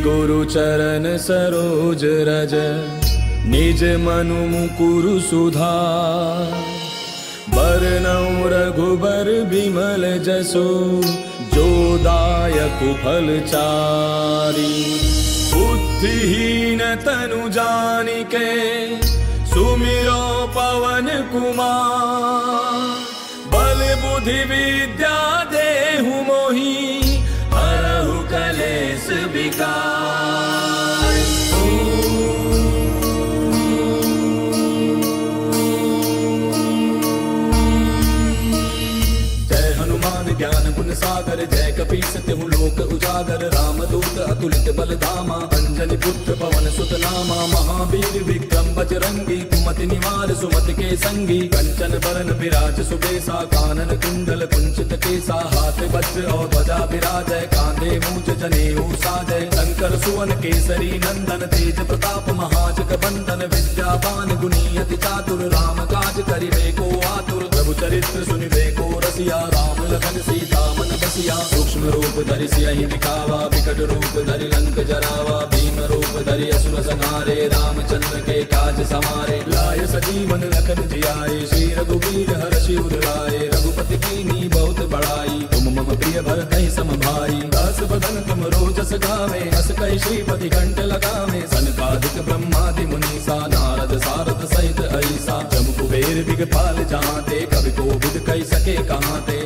गुरु चरण सरोज रज, निज मनु मुकुरु सुधार। बरनउँ रघुबर बिमल जसु, जो दायक फलचारी। बुद्धिहीन तनु जानिके, सुमिरो पवन कुमार। बल बुद्धि विद्या देहु मोहि, हरहु कलेश विकार। ज्ञान गुण सागर, जय कपीस तिहु लोक उजागर। रामदूत अतुलित बल धामा, अंजनी पुत्र पवन सुत नामा। महावीर विक्रम बजरंगी, कुमति निवार सुमति के संगी। कंचन बरन विराज सुबेसा, कानन कुंडल कुंचित केसा। हाथ वज्र और ध्वजा विराजय, कांधे मूंज जनेऊ साजय। शंकर सुवन केसरी नंदन, तेज प्रताप महाजग बंदन। विद्यावान गुणी अति चातुर, राम काज करिबे को आतुर। प्रभु चरित्र सुनिबे को रसिया, राम लखन सीता मन बसिया। सूक्ष्म रूप धरि सियहि दिखावा, विकट रूप धरि लंक जरावा। भीम रूप धरि असुर संहारे, रामचंद्र के काज समारे। लाय सजीवन लखन जियाए, श्री रघुवीर हर्षि उर लाए। रघुपति कीन्ही बहुत बड़ाई, तुम मम प्रिय भरतहि सम भाई। दास बदन तुम रोजस गावे, अस कहि श्रीपति कंठ लगावे। सनकादिक ब्रह्मादि मुनीसा, नारद सारद सहित ऐसा। जम कुबेर दिगपाल जहाते, कवि कोविद कहि सके कहाते।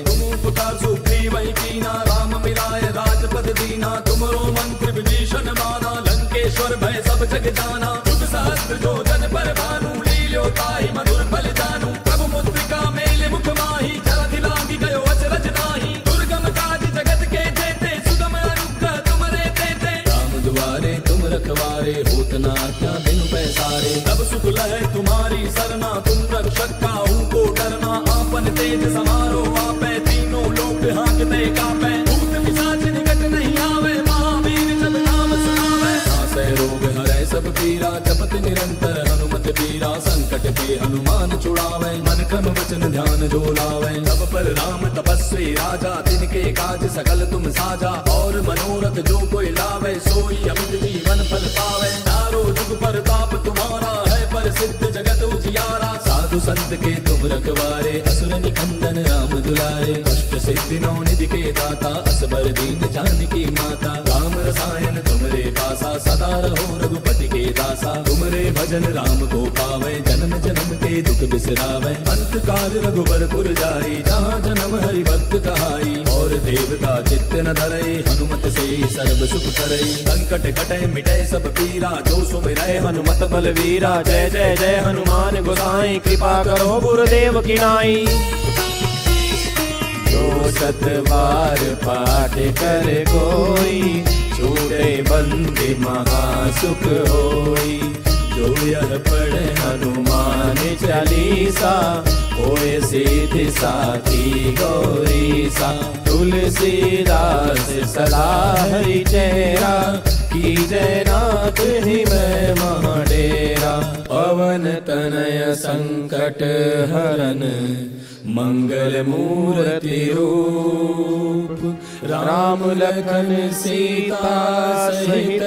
पुकार सुग्रीव कीना, राम मिलाए राजपद दीना। तुमरो मंत्र विभीषण माना, लंकेश्वर भय सब जग जाना। युग सहस्त्र जो जन पर भानु, लील्यो ताहि मधुर फल जानू। प्रभु मुद्रिका मेले मुख माहि, जलधि लांघि गयो अचरज नाहि। दुर्गम काज जगत के जेते, सुगम अनुग्रह तुमरे तेते। राम दुआरे तुम रखवारे, होत न आज्ञा बिनु पैसारे। तब सुख लहै तुम्हारी सरना, तुम रक्षक काहू को डरना। आपन तेज समारो आपै, लोक हांकते कांपे। भूत पिशाच निकट नहीं आवे, महावीर जब नाम सुनावे। नासै रोग हरै सब पीरा, जपत निरंतर हनुमत बीरा। संकट के हनुमान छुड़ावे, मन क्रम वचन ध्यान जो लावे। तब पर राम तपस्वी राजा, तिनके काज सकल तुम साजा। और मनोरथ जो कोई लावे, सोई अमित जीवन फल पावे। चारों जुग परताप तुम्हारा है, प्रसिद्ध जगत उजियारा। साधु संत के तुम रखवारे, असुर निकंदन राम दुलारे। अष्ट सिद्धि नौ निधि के दाता, असबर दीन जानकी माता। राम रसायन तुमरे पासा, सदा रहो रघुपति के दासा। तुमरे भजन राम को पावे, जन्म जन्म के दुख बिसरावे। अंत काल रघुबर पुर जाई, जहाँ जन्म हरि भक्त कहाई। और देवता चित्त न धरई, हनुमत से सर्व सुख करई। संकट कटै मिटै सब पीरा, जो सुमिरै हनुमत बलवीरा। जय जय जय हनुमान गोसाई, कृपा करो गुरुदेव की नाई। जो शत बार पाठ कर कोई, छूटे बंदे महासुख होई। जो यह पढ़े हनुमान चालीसा, होए सिद्धि साखी गौरीसा। तुलसीदास सदा हरि चेहरा, की जय नाथ ही मैं महाडेरा। पवन तनय संकट हरन, मंगल मूर्ति रूप। राम लखन सीता सहित,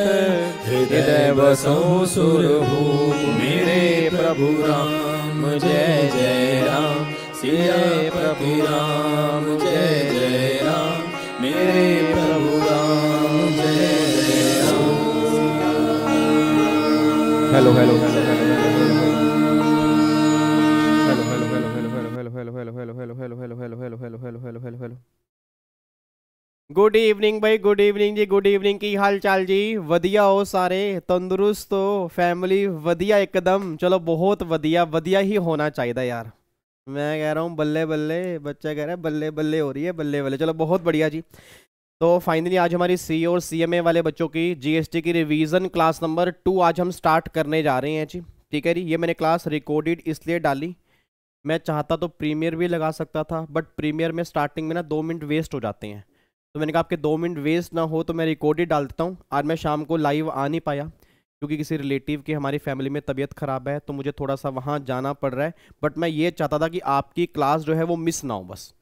हृदय बसो सुरभूप। मेरे प्रभु राम जय जय राम, सिया प्रभु राम जय जय राम। मेरे प्रभु राम जय जय Ram. Hello hello hello hello. Good evening भाई, गुड इवनिंग जी, गुड इवनिंग। की हाल चाल जी? वधिया हो सारे? तंदुरुस्त हो? फैमिली वधिया एकदम? चलो बहुत वधिया, वधिया ही होना चाहिए यार। मैं कह रहा हूँ बल्ले बल्ले, बच्चा कह रहा है बल्ले बल्ले हो रही है, बल्ले बल्ले। चलो बहुत बढ़िया जी। तो फाइनली आज हमारी सी और सीएमए वाले बच्चों की जीएसटी की रिवीजन क्लास नंबर 2 आज हम स्टार्ट करने जा रहे हैं जी। ठीक है जी। ये मैंने क्लास रिकॉर्डेड इसलिए डाली, मैं चाहता तो प्रीमियर भी लगा सकता था, बट प्रीमियर में स्टार्टिंग में ना 2 मिनट वेस्ट हो जाते हैं। तो मैंने कहा आपके 2 मिनट वेस्ट ना हो तो मैं रिकॉर्डेड डाल देता हूँ। आज मैं शाम को लाइव आ नहीं पाया क्योंकि किसी रिलेटिव की हमारी फैमिली में तबीयत ख़राब है, तो मुझे थोड़ा सा वहाँ जाना पड़ रहा है। बट मैं ये चाहता था कि आपकी क्लास जो है वो मिस ना हो बस।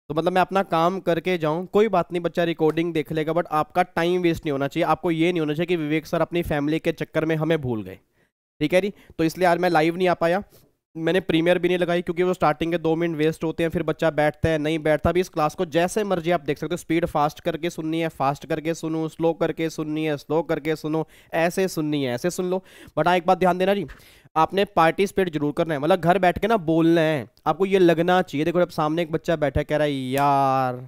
तो मतलब मैं अपना काम करके जाऊं, कोई बात नहीं, बच्चा रिकॉर्डिंग देख लेगा, बट आपका टाइम वेस्ट नहीं होना चाहिए। आपको ये नहीं होना चाहिए कि विवेक सर अपनी फैमिली के चक्कर में हमें भूल गए। ठीक है जी। तो इसलिए आज मैं लाइव नहीं आ पाया, मैंने प्रीमियर भी नहीं लगाई, क्योंकि वो स्टार्टिंग के 2 मिनट वेस्ट होते हैं, फिर बच्चा बैठता है नहीं बैठता भी। इस क्लास को जैसे मर्जी आप देख सकते हो, स्पीड फास्ट करके सुननी है फास्ट करके सुनो, स्लो करके सुननी है स्लो करके सुनो, ऐसे सुननी है ऐसे सुन लो। बट हाँ, एक बात ध्यान देना जी, आपने पार्टिसिपेट जरूर करना है, मतलब घर बैठ के ना बोलना है, आपको ये लगना चाहिए। देखो, जब सामने एक बच्चा बैठा है कह रहा है यार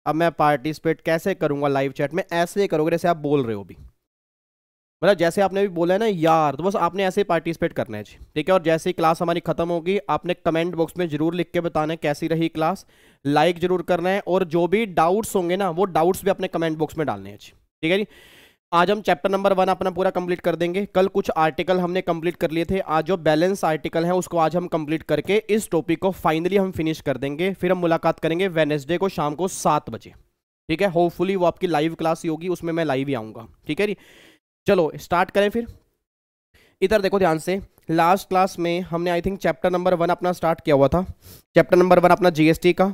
अब मैं पार्टिसिपेट कैसे करूंगा लाइव चैट में, ऐसे ही करोगे जैसे आप बोल रहे हो भी, मतलब जैसे आपने भी बोला है ना यार, तो बस आपने ऐसे ही पार्टिसिपेट करना है जी। ठीक है। और जैसे ही क्लास हमारी खत्म होगी, आपने कमेंट बॉक्स में जरूर लिख के बताना है कैसी रही क्लास, लाइक जरूर करना है, और जो भी डाउट्स होंगे ना वो डाउट्स भी अपने कमेंट बॉक्स में डालने हैं जी। ठीक है जी। आज हम चैप्टर नंबर 1 अपना पूरा कंप्लीट कर देंगे। कल कुछ आर्टिकल हमने कंप्लीट कर लिए थे, आज जो बैलेंस आर्टिकल है उसको आज हम कंप्लीट करके इस टॉपिक को फाइनली हम फिनिश कर देंगे। फिर हम मुलाकात करेंगे वेडनेसडे को शाम को 7 बजे। ठीक है। होपफुली वो आपकी लाइव क्लास ही होगी, उसमें मैं लाइव ही आऊँगा। ठीक है जी। चलो स्टार्ट करें फिर। इधर देखो ध्यान से, लास्ट क्लास में हमने आई थिंक चैप्टर नंबर 1 अपना स्टार्ट किया हुआ था, चैप्टर नंबर 1 अपना जीएसटी का।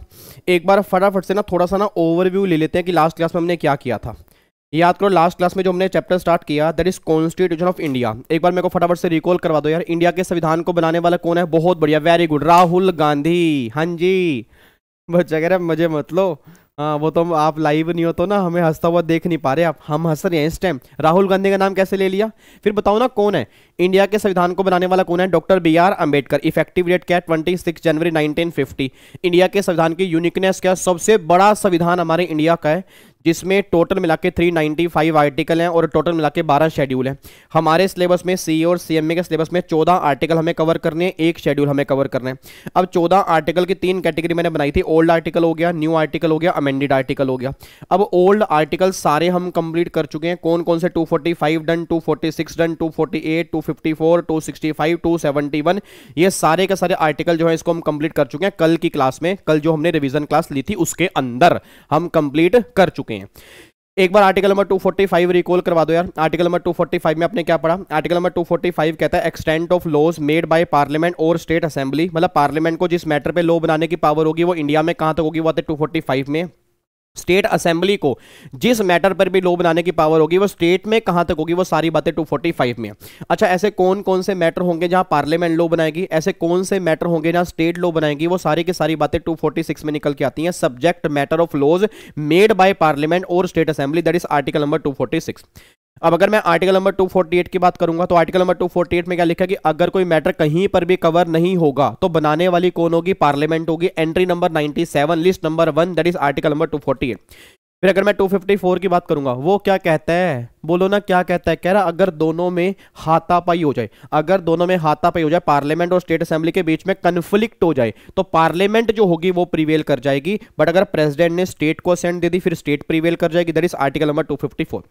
एक बार फटाफट से ना थोड़ा सा ना ओवरव्यू ले लेते हैं कि लास्ट क्लास में हमने क्या किया था। याद करो लास्ट क्लास में जो हमने चैप्टर स्टार्ट किया, that is constitution of India. एक बार मेरे को फटाफट से रिकॉल करवा दो यार, इंडिया के संविधान को बनाने वाला कौन है? बहुत बढ़िया, वेरी गुड, राहुल गांधी। हाँ जी, बच्चा कह रहे मजे मत लो। हाँ, वो तो आप लाइव नहीं हो तो ना हमें हंसता हुआ देख नहीं पा रहे आप, हम हंस रहे हैं इस टाइम। राहुल गांधी का नाम कैसे ले लिया? फिर बताओ ना कौन है इंडिया के संविधान को बनाने वाला? कौन है? Doctor BR Ambedkar. Effective date क्या है? 26 जनवरी 1950। इंडिया के संविधान की यूनिकनेस क्या? सबसे बड़ा संविधान हमारे इंडिया का है, जिसमें टोटल मिला के 395 आर्टिकल हैं और टोटल मिला के 12 शेड्यूल हैं। हमारे सिलेबस में CA और CMA के सिलेबस में 14 आर्टिकल हमें कवर करने हैं, 1 शेड्यूल हमें कवर करना है। अब 14 आर्टिकल की 3 कैटेगरी मैंने बनाई थी, ओल्ड आर्टिकल हो गया, न्यू आर्टिकल हो गया, अमेंडेड आर्टिकल हो गया। अब ओल्ड आर्टिकल सारे हम कंप्लीट कर चुके हैं। कौन कौन से? 245 डन, 246 डन, 248, 254, 265, 271, ये सारे के सारे आर्टिकल जो है इसको हम कंप्लीट कर चुके हैं। कल की क्लास में, कल जो हमने रिवीजन क्लास ली थी उसके अंदर हम कंप्लीट कर चुके हैं। एक बार आर्टिकल नंबर 245 रिकॉल करवा दो यार। आर्टिकल नंबर 245 में आपने क्या पढ़ा? आर्टिकल नंबर 245 कहता है extent of laws made by parliament और स्टेट असेंबली, मतलब पार्लियामेंट को जिस मैटर पे लॉ बनाने की पावर होगी वो इंडिया में कहां तक होगी? वो आते 245 में। स्टेट असेंबली को जिस मैटर पर भी लॉ बनाने की पावर होगी वो स्टेट में कहां तक होगी? वो सारी बातें 245 में। अच्छा, ऐसे कौन कौन से मैटर होंगे जहां पार्लियामेंट लॉ बनाएगी? ऐसे कौन से मैटर होंगे जहां स्टेट लॉ बनाएगी? वो सारी की सारी बातें 246 में निकल के आती हैं। Subject matter of laws made by parliament और state assembly, that is article number 246। अब अगर मैं आर्टिकल नंबर 248 की बात करूंगा तो आर्टिकल नंबर 248 में क्या लिखा कि अगर कोई मैटर कहीं पर भी कवर नहीं होगा तो बनाने वाली कौन होगी? पार्लियामेंट होगी। Entry number 97, list number 1, that is article number 248। फिर अगर मैं 254 की बात करूंगा, वो क्या कहता है? बोलो ना क्या कहता है? कह रहा अगर दोनों में हाथापाई हो जाए, अगर दोनों में हाथापाई हो जाए, पार्लियामेंट और स्टेट असेंबली के बीच में कन्फ्लिक्ट हो जाए, तो पार्लियामेंट जो होगी वो प्रीवेल कर जाएगी। बट अगर प्रेसिडेंट ने स्टेट को असेंट दे दी फिर स्टेट प्रीवेल कर जाएगी, दैट इज आर्टिकल नंबर 254।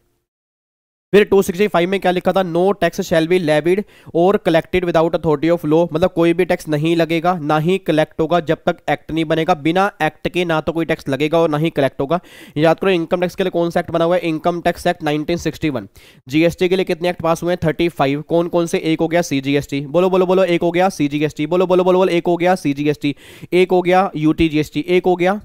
फिर 265 में क्या लिखा था? No tax shall be levied और collected without authority of law, मतलब कोई भी टैक्स नहीं लगेगा ना ही कलेक्ट होगा जब तक एक्ट नहीं बनेगा। बिना एक्ट के ना तो कोई टैक्स लगेगा और ना ही कलेक्ट होगा। याद करो इनकम टैक्स के लिए कौन सा एक्ट बना हुआ है? Income tax act 1961। जीएसटी के लिए कितने एक्ट पास हुए हैं? 35। कौन कौन से? एक हो गया CGST, बोलो बोलो बोलो, एक हो गया CGST, बोलो बोलो बोलो बोलो, एक हो गया CGST, एक हो गया UTGST, एक हो गया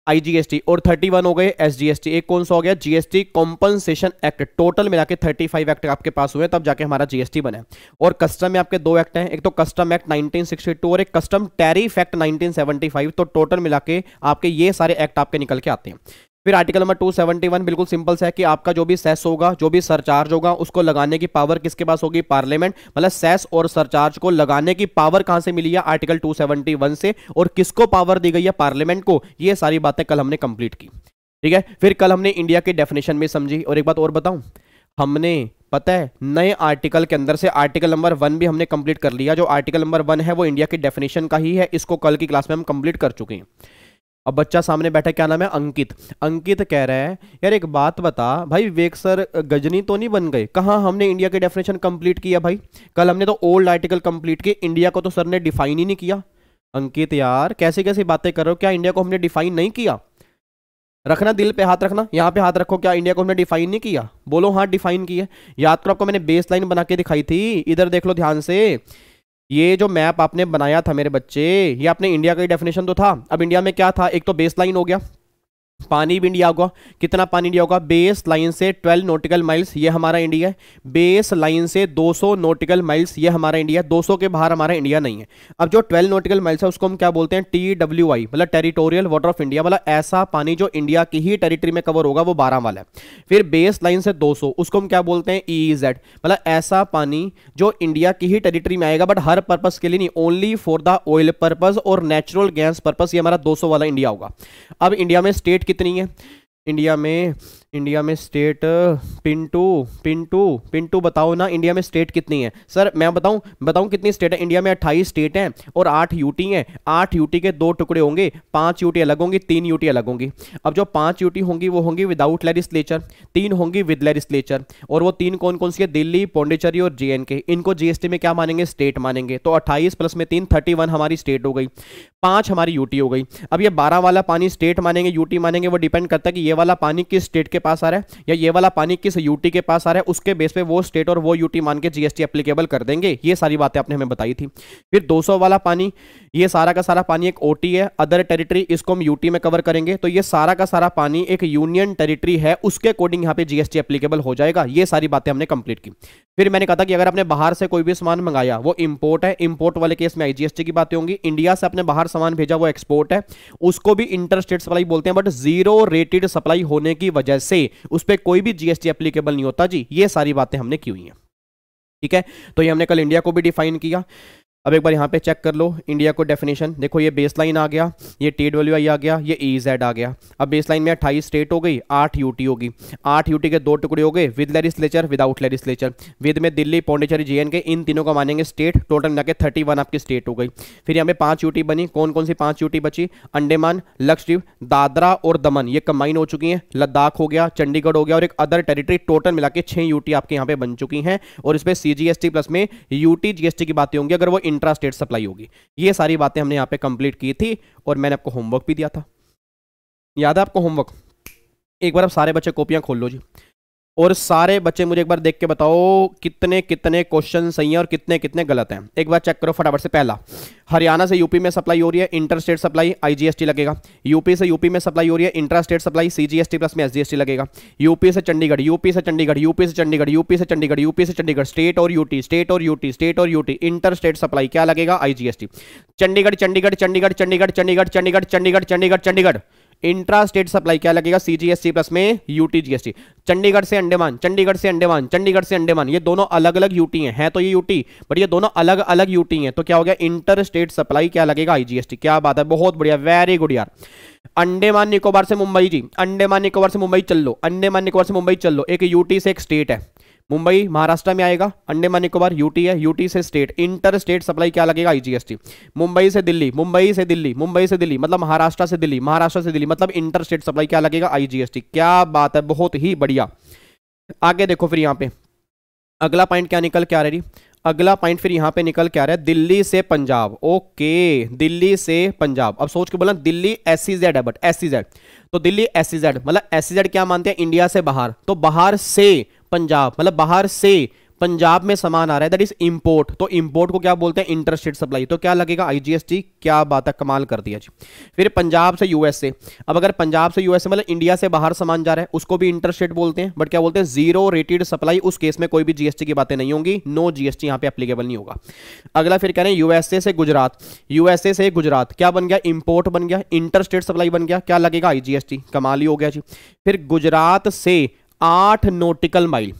IGST, और 31 हो गए SGST। एक कौन सा हो गया? GST compensation act. टोटल मिला के 35 एक्ट आपके पास हुए तब जाके हमारा GST बना। और कस्टम में आपके 2 एक्ट हैं, एक तो कस्टम एक्ट 1962 और एक कस्टम टैरिफ एक्ट 1975। तो टोटल मिला के आपके ये सारे एक्ट आपके निकल के आते हैं। फिर आर्टिकल नंबर 271 बिल्कुल सिंपल सा है कि आपका जो भी सेस होगा, जो भी सरचार्ज होगा, उसको लगाने की पावर किसके पास होगी? पार्लियामेंट। मतलब सेस और सरचार्ज को लगाने की पावर कहां से मिली है? आर्टिकल 271 से। और किसको पावर दी गई है? पार्लियामेंट को। ये सारी बातें कल हमने कंप्लीट की। ठीक है। फिर कल हमने इंडिया की डेफिनेशन में समझी। और एक बात और बताऊं, हमने पता है नए आर्टिकल के अंदर से आर्टिकल नंबर 1 भी हमने कंप्लीट कर लिया। जो आर्टिकल नंबर 1 है वो इंडिया की डेफिनेशन का ही है, इसको कल की क्लास में हम कंप्लीट कर चुके हैं। अब बच्चा सामने बैठा, क्या नाम है? अंकित। अंकित कह रहा है यार एक बात बता भाई, विवेक सर गजनी तो नहीं बन गए? कहाँ हमने इंडिया की डेफिनेशन कंप्लीट किया भाई? कल हमने तो ओल्ड आर्टिकल कंप्लीट किए, इंडिया को तो सर ने डिफाइन ही नहीं किया। अंकित यार कैसी कैसी बातें कर रहे हो? क्या इंडिया को हमने डिफाइन नहीं किया? रखना दिल पे हाथ रखना, यहाँ पे हाथ रखो। क्या इंडिया को हमने डिफाइन नहीं किया? बोलो हाँ डिफाइन किया। याद करो आपको मैंने बेस लाइन बना के दिखाई थी, इधर देख लो ध्यान से। ये जो मैप आपने बनाया था मेरे बच्चे, ये आपने इंडिया का ही डेफिनेशन तो था। अब इंडिया में क्या था, एक तो बेस लाइन हो गया, पानी भी इंडिया होगा, कितना पानी इंडिया होगा, बेस लाइन से 12 नॉटिकल माइल्स, ये हमारा इंडिया है। बेस लाइन से 200 नॉटिकल माइल्स, ये हमारा इंडिया है। 200 के बाहर हमारा इंडिया नहीं है। अब जो 12 नॉटिकल माइल्स है उसको हम क्या बोलते हैं, TWI, मतलब टेरिटोरियल वाटर ऑफ इंडिया, मतलब ऐसा पानी जो इंडिया की ही टेरिटरी में कवर होगा, वो 12 वाला है। फिर बेस लाइन से 200, उसको हम क्या बोलते हैं, EEZ, मतलब ऐसा पानी जो इंडिया की ही टेरिटरी में आएगा, बट हर पर्पस के लिए नहीं, only for the oil purpose और नेचुरल गैस पर्पस, ये हमारा 200 वाला इंडिया होगा। अब इंडिया में स्टेट कितनी है, इंडिया में स्टेट, पिंटू बताओ ना, इंडिया में स्टेट कितनी है। सर मैं बताऊं कितनी स्टेट है इंडिया में, 28 स्टेट हैं और 8 यूटी हैं। 8 यूटी के 2 टुकड़े होंगे, 5 यूटी अलग होंगी, 3 यूटी अलग होंगी। अब जो 5 यूटी होंगी वो होंगी विदाउट लेजिस्लेचर, 3 होंगी विद लेजिस्लेचर, और वो 3 कौन कौन सी है, दिल्ली, पौंडीचेरी और JNK। इनको GST में क्या मानेंगे, स्टेट मानेंगे। तो 28 प्लस में 3, 31 हमारी स्टेट हो गई, 5 हमारी यूटी हो गई। अब ये 12 वाला पानी स्टेट मानेंगे यूटी मानेंगे, वो डिपेंड करता है कि ये वाला पानी किस स्टेट के पास आ रहा है या ये वाला पानी किस यूटी के पास आ रहा है, उसके बेस पे वो स्टेट और वो यूटी मान के GST एप्लीकेबल कर देंगे। ये सारी बातें आपने हमें बताई थी। फिर 200 वाला पानी, ये सारा का सारा पानी एक OT है, अदर टेरिटरी, इसको हम यूटी में कवर करेंगे। तो ये सारा का सारा पानी एक यूनियन टेरिटरी है, उसके अकॉर्डिंग यहाँ पे GST एप्लीकेबल हो जाएगा। ये सारी बातें हमने कंप्लीट की। फिर मैंने कहा था कि अगर आपने बाहर से कोई भी सामान मंगाया वो इंपोर्ट है, इंपोर्ट वाले केस में IGST की बातें होंगी। इंडिया से आपने बाहर सामान भेजा वो एक्सपोर्ट है, उसको भी इंटर स्टेट सप्लाई बोलते हैं, बट 0 रेटेड सप्लाई होने की वजह से उस पर कोई भी GST एप्लीकेबल नहीं होता जी। ये सारी बातें हमने की हुई हैं, ठीक है। तो ये हमने कल इंडिया को भी डिफाइन किया। अब एक बार यहाँ पे चेक कर लो इंडिया को डेफिनेशन, देखो ये बेस लाइन आ गया, ये TWI आ गया, ये EEZ आ गया। अब बेस लाइन में 28 स्टेट हो गई, 8 यूटी होगी, 8 यूटी के 2 टुकड़े हो गए, with legislature, without legislature. With में दिल्ली, पौंडीचेरी, JNK, इन तीनों को मानेंगे स्टेट। टोटल मिला के 31 आपकी स्टेट हो गई। फिर यहाँ पे 5 यूटी बनी, कौन कौन सी 5 यूटी बची, अंडमान, लक्षद्वीप, दादरा और दमन, ये कंबाइन हो चुकी हैं। लद्दाख हो गया, चंडीगढ़ हो गया और एक अदर टेरिटरी, टोटल मिला के 6 यूटी आपके यहाँ पे बन चुकी हैं। और इस पर CGST प्लस में UT GST की बातें होंगी अगर वो इंट्रा स्टेट सप्लाई होगी। ये सारी बातें हमने यहां पे कंप्लीट की थी और मैंने आपको होमवर्क भी दिया था, याद है आपको होमवर्क। एक बार आप सारे बच्चे कॉपियां खोल लो जी, और सारे बच्चे मुझे एक बार देख के बताओ कितने कितने क्वेश्चन सही हैं और कितने कितने गलत हैं। एक बार चेक करो फटाफट से। पहला, हरियाणा से यूपी में सप्लाई हो रही है, इंटर स्टेट सप्लाई, IGST लगेगा। यूपी से यूपी में सप्लाई हो रही है, intra state supply, CGST plus में SGST लगेगा। यूपी से चंडीगढ़, यूपी से चंडीगढ़, यूपी से चंडीगढ़, यूपी से चंडीगढ़, यूपी से चंडीगढ़, स्टेट और यूटी, स्टेट और यूटी, स्टेट और यूटी, इंटर स्टेट सप्लाई क्या लगेगा, IGST। Chandigarh Chandigarh Chandigarh Chandigarh Chandigarh Chandigarh Chandigarh Chandigarh Chandigarh, intra state supply क्या लगेगा, CGST प्लस में UT GST। चंडीगढ़ से अंडमान, चंडीगढ़ से अंडमान, चंडीगढ़ से अंडमान, ये दोनों अलग अलग यूटी हैं, तो ये यूटी बट ये दोनों अलग अलग यूटी हैं, तो क्या हो गया, इंटर स्टेट सप्लाई क्या लगेगा, IGST। क्या बात है, बहुत बढ़िया, वेरी गुड यार। अंडमान निकोबार से मुंबई जी, अंडमान निकोबार से मुंबई चल लो, अंडमान निकोबार से मुंबई चल लो। एक यूटी से एक स्टेट है, मुंबई महाराष्ट्र में आएगा, अंडमान निकोबार यूटी है, यूटी से स्टेट, इंटर स्टेट सप्लाई क्या लगेगा, IGST। मुंबई से दिल्ली, मुंबई से दिल्ली, मुंबई से दिल्ली मतलब महाराष्ट्र से दिल्ली, महाराष्ट्र से दिल्ली मतलब इंटर स्टेट सप्लाई क्या लगेगा, IGST। क्या बात है, बहुत ही बढ़िया। आगे देखो फिर यहाँ पे अगला पॉइंट क्या निकल के आ रही, अगला पॉइंट फिर यहां पे निकल के आ रहा है दिल्ली से पंजाब। ओके, दिल्ली से पंजाब। अब सोच के बोला दिल्ली SEZ है, बट SEZ तो दिल्ली SEZ मतलब SEZ क्या मानते हैं, इंडिया से बाहर, तो बाहर से पंजाब मतलब बाहर से पंजाब में सामान आ रहा है, दैट इज इंपोर्ट। तो इंपोर्ट को क्या बोलते हैं, इंटर स्टेट सप्लाई, तो क्या लगेगा, IGST। क्या बात है, कमाल कर दिया जी। फिर पंजाब से USA, अब अगर पंजाब से USA मतलब इंडिया से बाहर सामान जा रहा है, उसको भी इंटर स्टेट बोलते हैं, बट क्या बोलते हैं, 0 रेटेड सप्लाई। उस केस में कोई भी GST की बातें नहीं होंगी, नो GST यहां पे एप्लीकेबल नहीं होगा। अगला फिर कह रहे हैं USA से गुजरात, USA से गुजरात क्या बन गया, इंपोर्ट बन गया, इंटर स्टेट सप्लाई बन गया, क्या लगेगा, IGST। कमाल ही हो गया जी। फिर गुजरात से 8 नॉटिकल माइल,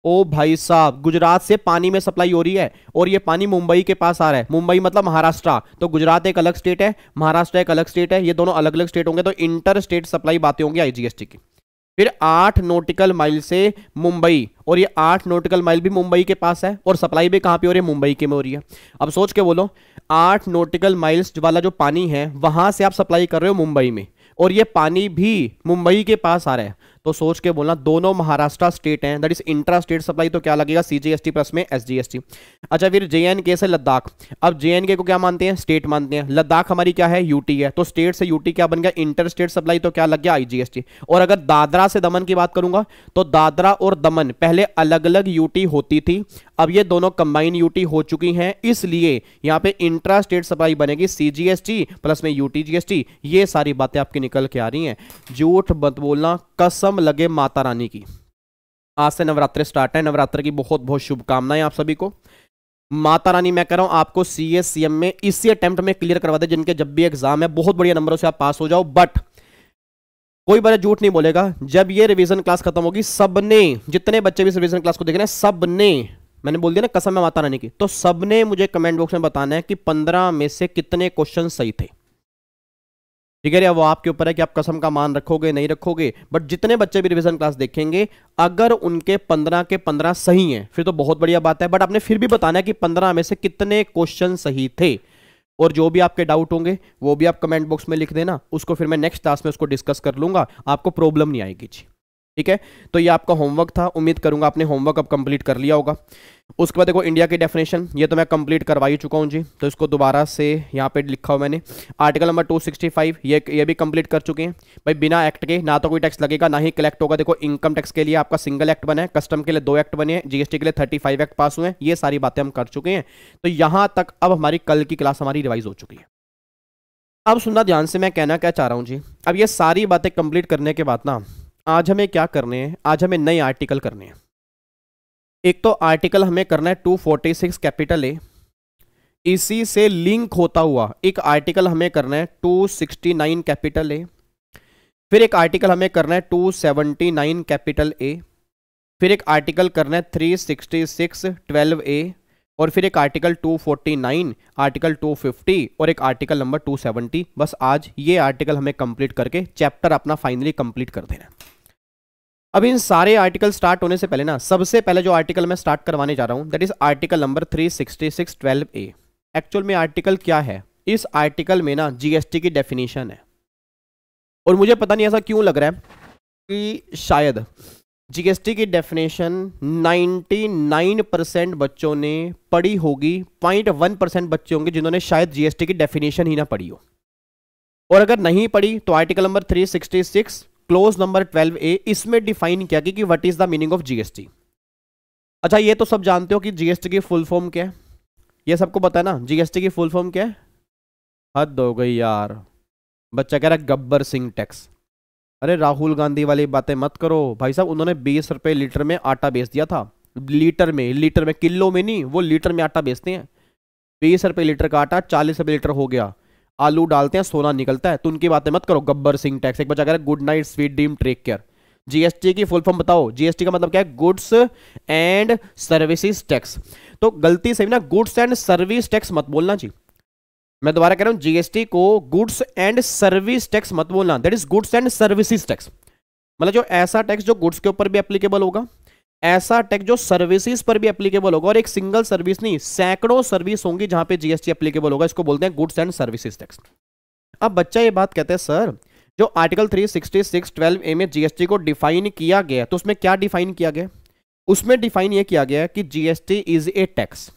ओ भाई साहब, गुजरात से पानी में सप्लाई हो रही है और ये पानी मुंबई के पास आ रहा है, मुंबई मतलब महाराष्ट्र, तो गुजरात एक अलग स्टेट है, महाराष्ट्र एक अलग स्टेट है, ये दोनों अलग अलग स्टेट होंगे, तो इंटर स्टेट सप्लाई बातें होंगी IGST की। फिर 8 नॉटिकल माइल से मुंबई, और ये 8 नॉटिकल माइल भी मुंबई के पास है और सप्लाई भी कहां पे हो रही है, मुंबई के में हो रही है। अब सोच के बोलो, 8 नॉटिकल माइल्स वाला जो पानी है वहां से आप सप्लाई कर रहे हो मुंबई में, और ये पानी भी मुंबई के पास आ रहा है, तो सोच के बोलना, दोनों महाराष्ट्र स्टेट हैं, that is intra state supply, तो क्या लगेगा CGST प्लस में SGST। अच्छा फिर JNK से लद्दाख, अब JNK को क्या मानते हैं, स्टेट मानते हैं, लद्दाख हमारी क्या है, UT है, तो स्टेट से UT क्या बन गया, इंटर स्टेट सप्लाई, तो क्या लग गया IGST। और अगर दादरा से दमन की बात करूंगा तो दादरा और दमन पहले अलग अलग UT होती थी, अब ये दोनों कंबाइन UT हो चुकी हैं, इसलिए यहां पे इंट्रा स्टेट सप्लाई बनेगी CGST प्लस में UTGST। ये सारी बातें आपकी निकल के आ रही हैं, झूठ मत बोलना, कसम लगे माता रानी की। आज से नवरात्र स्टार्ट है, नवरात्र की बहुत बहुत शुभकामनाएं आप सभी को। माता रानी मैं कह रहा हूं आपको CS CM में इसी अटेम्प्ट में क्लियर करवा दे, जिनके जब भी एग्जाम है बहुत बढ़िया नंबरों से आप पास हो जाओ। बट कोई बड़ा झूठ नहीं बोलेगा, जब ये रिवीजन क्लास खत्म होगी सबने, जितने बच्चे भी इस रिवीजन क्लास को देख रहे हैं, सबने, मैंने बोल दिया ना कसम है माता रानी की, तो सबने मुझे कमेंट बॉक्स में बताना है कि 15 में से कितने क्वेश्चन सही थे। ठीक है, वो आपके ऊपर है कि आप कसम का मान रखोगे नहीं रखोगे, बट जितने बच्चे भी रिवीजन क्लास देखेंगे अगर उनके 15 के 15 सही हैं फिर तो बहुत बढ़िया बात है, बट आपने फिर भी बताना है कि 15 में से कितने क्वेश्चन सही थे। और जो भी आपके डाउट होंगे वो भी आप कमेंट बॉक्स में लिख देना, उसको फिर मैं नेक्स्ट क्लास में उसको डिस्कस कर लूंगा, आपको प्रॉब्लम नहीं आएगी जी। ठीक है, तो ये आपका होमवर्क था, उम्मीद करूंगा आपने होमवर्क अब कंप्लीट कर लिया होगा। उसके बाद देखो इंडिया की डेफिनेशन, ये तो मैं कंप्लीट करवा ही चुका हूं जी, तो इसको दोबारा से यहाँ पे लिखा हुआ मैंने। आर्टिकल नंबर 265 ये भी कंप्लीट कर चुके हैं भाई। बिना एक्ट के ना तो कोई टैक्स लगेगा ना ही कलेक्ट होगा। देखो इनकम टैक्स के लिए आपका सिंगल एक्ट बना है, कस्टम के लिए 2 एक्ट बने हैं, GST के लिए 35 एक्ट पास हुए हैं, ये सारी बातें हम कर चुके हैं। तो यहां तक अब हमारी कल की क्लास हमारी रिवाइज हो चुकी है। अब सुनना ध्यान से, मैं कहना क्या चाह रहा हूं जी, अब ये सारी बातें कंप्लीट करने के बाद ना आज हमें क्या करने हैं, आज हमें नए आर्टिकल करने हैं। एक तो आर्टिकल हमें करना है 246 कैपिटल ए, इसी से लिंक होता हुआ एक आर्टिकल हमें करना है 269 कैपिटल ए, फिर एक आर्टिकल हमें करना है 279 कैपिटल ए, फिर एक आर्टिकल करना है 366 12 ए, और फिर एक आर्टिकल 249, आर्टिकल 250 और एक आर्टिकल नंबर 270। बस आज ये आर्टिकल हमें कंप्लीट करके चैप्टर अपना फाइनली कंप्लीट कर देना। अब इन सारे आर्टिकल स्टार्ट होने से पहले ना, सबसे पहले जो आर्टिकल मैं स्टार्ट करवाने जा रहा हूं that is article number 366 12 A. Actual में आर्टिकल क्या है, इस आर्टिकल में ना GST की डेफिनेशन है, और मुझे पता नहीं ऐसा क्यों लग रहा है कि शायद GST की डेफिनेशन 99% बच्चों ने पढ़ी होगी, 0.1% बच्चे होंगे जिन्होंने शायद GST की डेफिनेशन ही ना पढ़ी हो। और अगर नहीं पढ़ी तो आर्टिकल नंबर 366 क्लोज नंबर 12 ए, इसमें डिफाइन किया कि what is the meaning of GST। अच्छा ये तो सब जानते हो कि GST की फुल फॉर्म क्या है, ये सबको पता है ना GST की फुल फॉर्म क्या है। हद हो गई यार, बच्चा कह रहा है गब्बर सिंह टैक्स। अरे राहुल गांधी वाली बातें मत करो भाई साहब, उन्होंने 20 रुपए लीटर में आटा बेच दिया था। लीटर में किलो में नहीं, वो लीटर में आटा बेचते हैं। 20 रुपए लीटर का आटा 40 रुपए लीटर हो गया, आलू डालते हैं सोना निकलता है। तो उनकी बातें मत करो, गब्बर सिंह टैक्स। एक बच्चा कह रहा है good night sweet dream take care. GST की फुल फॉर्म बताओ, GST का मतलब क्या है, गुड्स एंड सर्विसेज टैक्स। तो गलती से भी ना गुड्स एंड सर्विस टैक्स मत बोलना जी, मैं दोबारा कह रहा हूं GST को गुड्स एंड सर्विस टैक्स मत बोलना, that is goods and services tax. मतलब जो ऐसा टैक्स जो गुड्स के ऊपर भी एप्लीकेबल होगा, ऐसा टैक्स जो सर्विसेज पर भी एप्लीकेबल होगा, और एक सिंगल सर्विस नहीं सैकड़ों सर्विस होंगी जहां पे GST एप्लीकेबल होगा, इसको बोलते हैं गुड्स एंड सर्विसेज टैक्स। अब बच्चा ये बात कहते हैं सर जो आर्टिकल 366 12 ए में GST को डिफाइन किया गया, तो उसमें क्या डिफाइन किया गया, उसमें डिफाइन ये किया गया कि GST इज ए टैक्स।